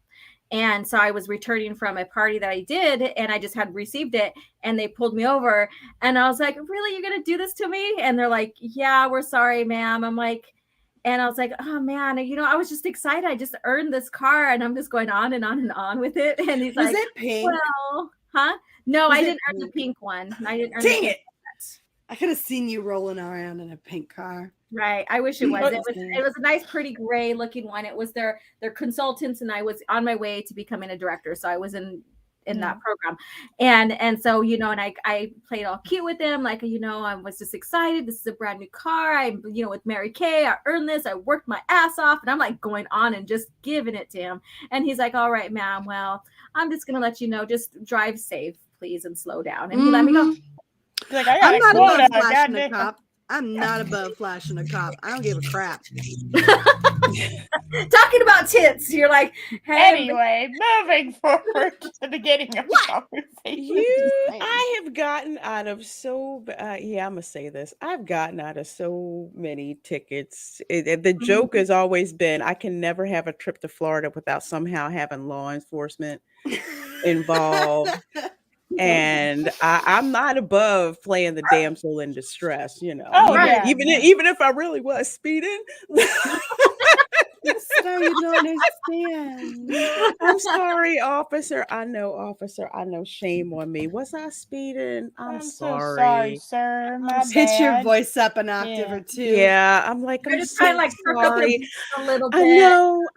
And so I was returning from a party that I did, and I just had received it, and they pulled me over, and I was like, really, you're going to do this to me? And they're like, yeah, we're sorry, ma'am. I'm like, and I was like, oh man, I was just excited. I just earned this car, and I'm just going on and on and on with it. And he's Was like, it pink? well, huh? No, Was I it didn't earn the pink? pink one. I didn't earn Dang the it. I could have seen you rolling around in a pink car. Right. I wish it was. But- It was a nice, pretty gray looking one. It was their consultants, and I was on my way to becoming a director. So I was in that program. And so, and I played all cute with them. Like, I was just excited. This is a brand new car. I'm, with Mary Kay, I earned this. I worked my ass off, and I'm like going on and just giving it to him. And he's like, all right, ma'am. Well, I'm just going to let you know, just drive safe, please, and slow down. And he let me go. He's like, I I'm got not above quota. flashing a Goddamn. cop. I'm not above flashing a cop. I don't give a crap. Talking about tits. You're like, hey, Anyway, moving forward to the beginning of the conversation. I have gotten out of I'm gonna say this. I've gotten out of so many tickets. The joke has always been I can never have a trip to Florida without somehow having law enforcement involved. And I'm not above playing the damsel in distress, Oh, yeah. even if I really was speeding. So you don't understand. I'm sorry, officer. I know, shame on me. Was I speeding? I'm so sorry, sir. My Pitch your bad. voice up an octave Yeah. or two. Yeah, I'm like, You're I'm just so kind of like perk up your sorry. voice a little bit.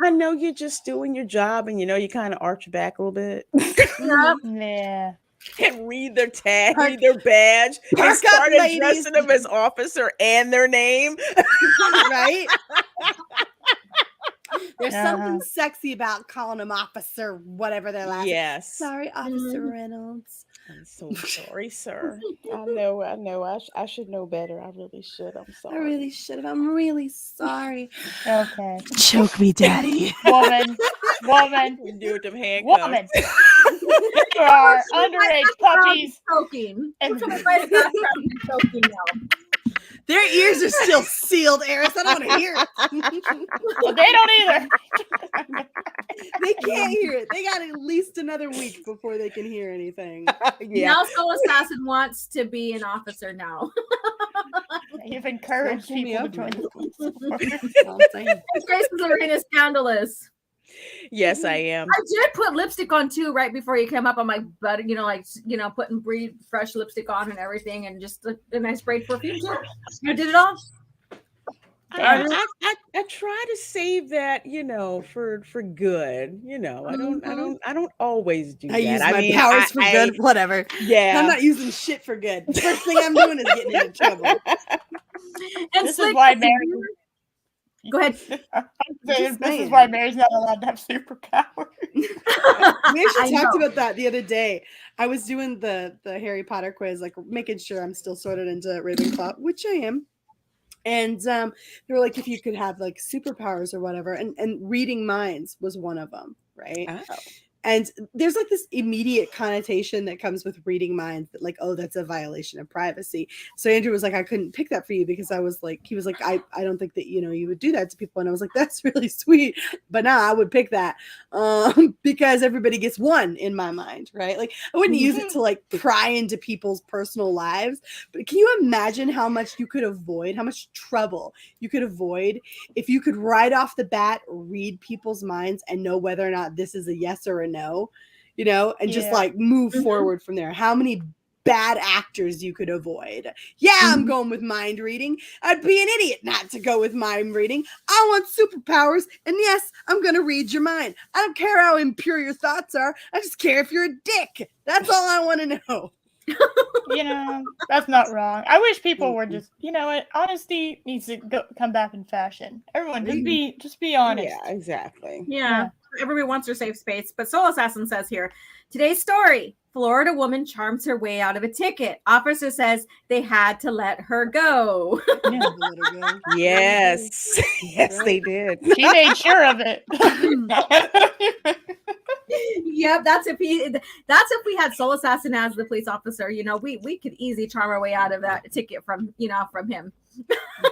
I know you're just doing your job, and you kind of arch back a little bit Yeah. and read their tag, read their badge, and Perk up, start ladies. addressing them as officer and their name. Right? There's Uh-huh. something sexy about calling them officer, whatever their last name. Yes. Sorry, Officer Reynolds. I'm so sorry, sir. I know. I should know better. I really should. I'm I sorry. really should have. I'm really sorry. Okay. Choke me, daddy. Woman. Do with them handcuffs. Woman. You are underage puppies. Choking. And- We're right in the background choking now. Their ears are still sealed, Eris. I don't want to hear it. Well, they don't either. They can't hear it. They got at least another week before they can hear anything. Yeah. Now Soul Assassin wants to be an officer now. You've encouraged Don't pull me people to up, join man. the police force. That's all I'm saying. Grace is arena scandalous. Yes, I am. I did put lipstick on too right before you came up. I'm like, but putting fresh lipstick on and everything, and just and I sprayed perfume too. You did it all. I try to save that, for good. I don't always do I that. use my powers for good. Whatever. Yeah. I'm not using shit for good. The first thing I'm doing is getting into trouble. And this is why Mary. Go ahead. This is why Mary's not allowed to have superpowers. We actually talked about that the other day. I was doing the Harry Potter quiz, like making sure I'm still sorted into Ravenclaw, which I am. And they were like, if you could have like superpowers or whatever, and reading minds was one of them, right? Oh. And there's like this immediate connotation that comes with reading minds that like, oh, that's a violation of privacy. So Andrew was like, I couldn't pick that for you because he was like, I don't think that, you would do that to people. And I was like, that's really sweet. But now I would pick that because everybody gets one in my mind, right? Like I wouldn't use it to like pry into people's personal lives. But can you imagine how much you could avoid, how much trouble you could avoid if you could right off the bat read people's minds and know whether or not this is a yes or a no, and just like move forward from there. How many bad actors you could avoid. Yeah, I'm going with mind reading. I'd be an idiot not to go with mind reading. I want superpowers, and yes, I'm going to read your mind. I don't care how impure your thoughts are. I just care if you're a dick. That's all I want to know. That's not wrong. I wish people were just, what? Honesty needs to come back in fashion. Everyone, just be honest. Yeah, exactly. Yeah. Everybody wants their safe space. But Soul Assassin says here, today's story, Florida woman charms her way out of a ticket. Officer says they had to let her go. Yes. Yes, they did. She made sure of it. Yep, that's if we had Soul Assassin as the police officer, we could easily charm our way out of that ticket from him.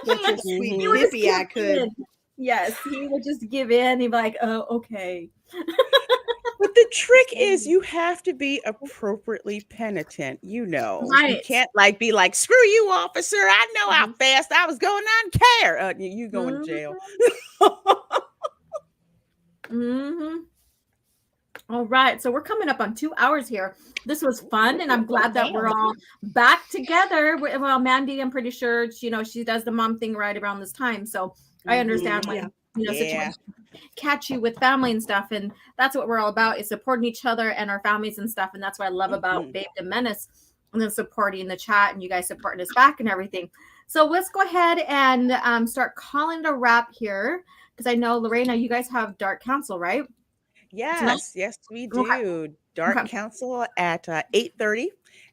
That's a sweet hippie, I could. Yes, he would just give in. He'd be like, "Oh, okay." But the trick is you have to be appropriately penitent, Right. You can't be like, screw you, officer. I know how fast I was going. I don't care. You going to jail. All right. So we're coming up on 2 hours here. This was fun. And I'm glad that we're all back together. Well, Mandy, I'm pretty sure, she does the mom thing right around this time. So I understand when, situations catch you with family and stuff. And that's what we're all about, is supporting each other and our families and stuff. And that's what I love about Babedom Menace, and then supporting the chat and you guys supporting us back and everything. So let's go ahead and start calling it a wrap here. Because I know, Lorena, you guys have Dark Council, right? Yes, we do. Okay. Dark Council at 8:30.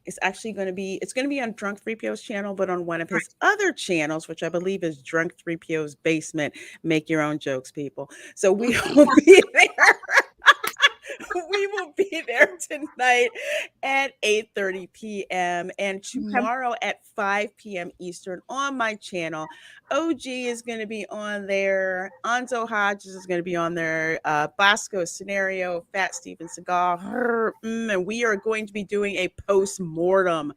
It's going to be on Drunk 3PO's channel, but on one of his other channels, which I believe is Drunk 3PO's Basement. Make your own jokes, people. So we will be there. We will be there tonight at 8:30 p.m. and tomorrow at 5 p.m. Eastern on my channel. OG is going to be on there. Anzo Hodges is going to be on there. Bosco Scenario, Fat Steven Seagal, and we are going to be doing a post-mortem,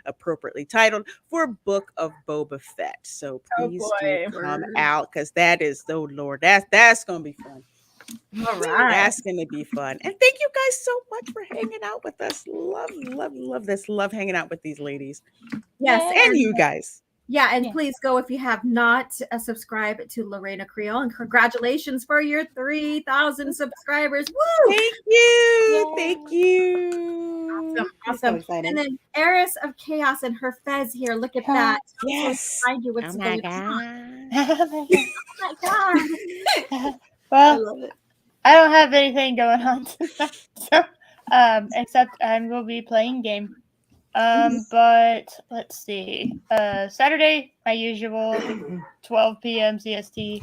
appropriately titled, for Book of Boba Fett. So please do come out, because that is, oh Lord, that's going to be fun. All right. That's going to be fun. And thank you guys so much for hanging out with us. Love this. Love hanging out with these ladies. Yes. And you guys. Yeah, and please go, if you have not, subscribe to Reina Creole, and congratulations for your 3,000 subscribers. Woo! Thank you. Thank you. Awesome. So and then Eris of Chaos and her Fez here. Look at that. Yes. Find you with Oh some my good- God. Oh my God. Well, I don't have anything going on tonight, so, except I will be playing game. But let's see. Saturday, my usual 12 p.m. CST.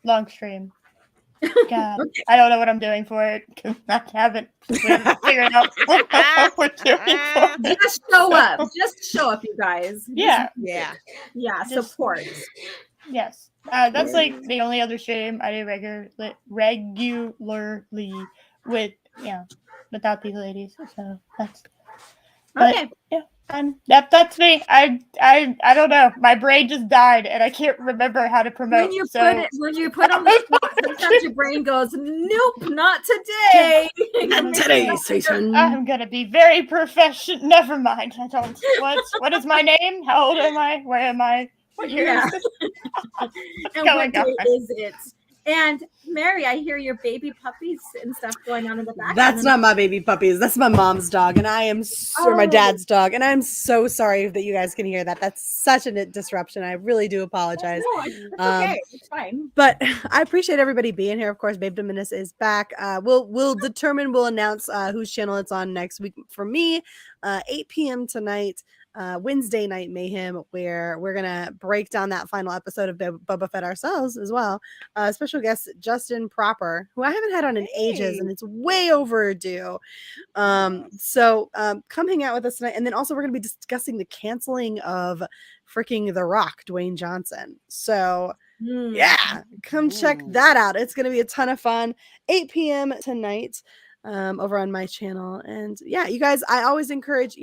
Long stream. God, I don't know what I'm doing for it, because I haven't figured out what we're doing for it. Just show up. Just show up, you guys. Yeah. Yeah, Just- support. Yes. That's like the only other stream I do regularly with, without these ladies. So that's. Okay. Yeah. Yep, that's me. I don't know. My brain just died, and I can't remember how to promote. When you put on the spot, sometimes your brain goes, "Nope, not today." Not today, Satan. I'm gonna be very professional. Never mind. I don't. What is my name? How old am I? Where am I? What year is this? And what day is it? And Mary, I hear your baby puppies and stuff going on in the background. That's not my baby puppies. That's my mom's dog, and I am or my dad's dog, and I'm so sorry that you guys can hear that. That's such a disruption. I really do apologize. No, it's okay. It's fine. But I appreciate everybody being here. Of course, Babedom Menace is back. We'll announce whose channel it's on next week. For me, 8 p.m. tonight. Wednesday night Mayhem, where we're gonna break down that final episode of Boba Fett ourselves as well. Special guest Justin Proper, who I haven't had on in ages, and it's way overdue. So come hang out with us tonight, and then also we're gonna be discussing the canceling of freaking The Rock, Dwayne Johnson. So yeah, come check that out. It's gonna be a ton of fun. 8 p.m. tonight. Over on my channel. And yeah, you guys, I always encourage,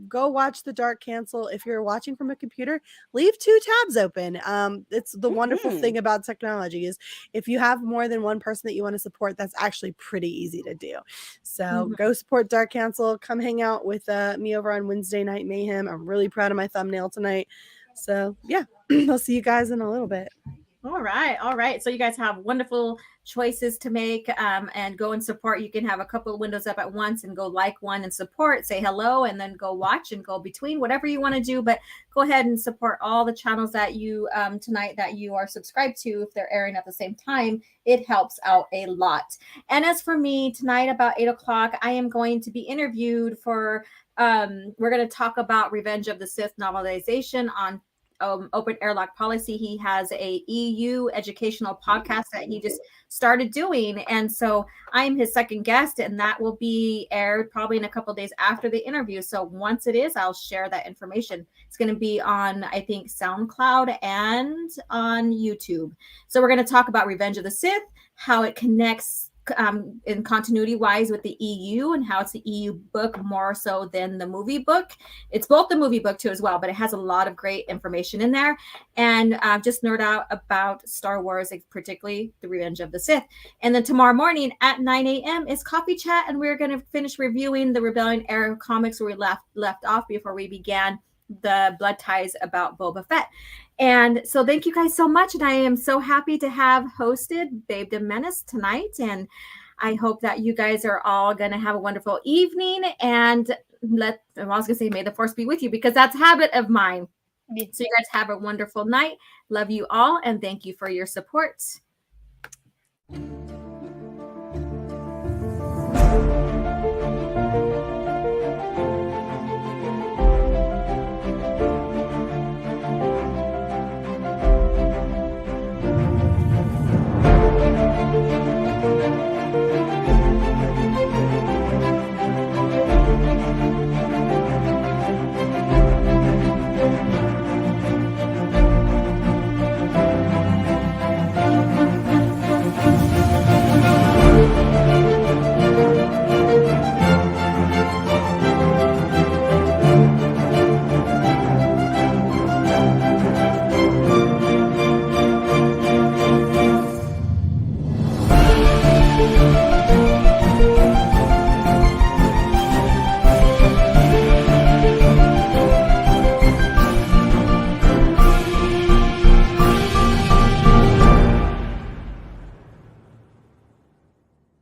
go watch The Dark Cancel. If you're watching from a computer, leave 2 tabs open. It's the wonderful thing about technology is if you have more than one person that you want to support, that's actually pretty easy to do. So go support Dark Cancel. Come hang out with me over on Wednesday night Mayhem. I'm really proud of my thumbnail tonight. So yeah, I'll see you guys in a little bit. All right. So you guys have wonderful choices to make and go and support. You can have a couple of windows up at once and go like one and support, say hello, and then go watch and go between, whatever you want to do. But go ahead and support all the channels that you tonight that you are subscribed to. If they're airing at the same time, it helps out a lot. And as for me, tonight about 8 o'clock, I am going to be interviewed for we're going to talk about Revenge of the Sith novelization on open airlock policy. He has a EU educational podcast that he just started doing, and so I'm his second guest, and that will be aired probably in a couple of days after the interview. So once it is, I'll share that information. It's going to be on, I think, SoundCloud and on YouTube. So we're going to talk about Revenge of the Sith, how it connects in continuity wise with the EU, and how it's the EU book more so than the movie book. It's both the movie book too as well, but it has a lot of great information in there. And just nerd out about Star Wars, particularly the Revenge of the Sith. And then tomorrow morning at 9 a.m. is Coffee Chat, and we're going to finish reviewing the Rebellion era comics where we left off before we began the Blood Ties about Boba Fett. And so thank you guys so much, and I am so happy to have hosted Babedom Menace tonight, and I hope that you guys are all going to have a wonderful evening, and I was going to say may the force be with you, because that's a habit of mine. So you guys have a wonderful night. Love you all, and thank you for your support.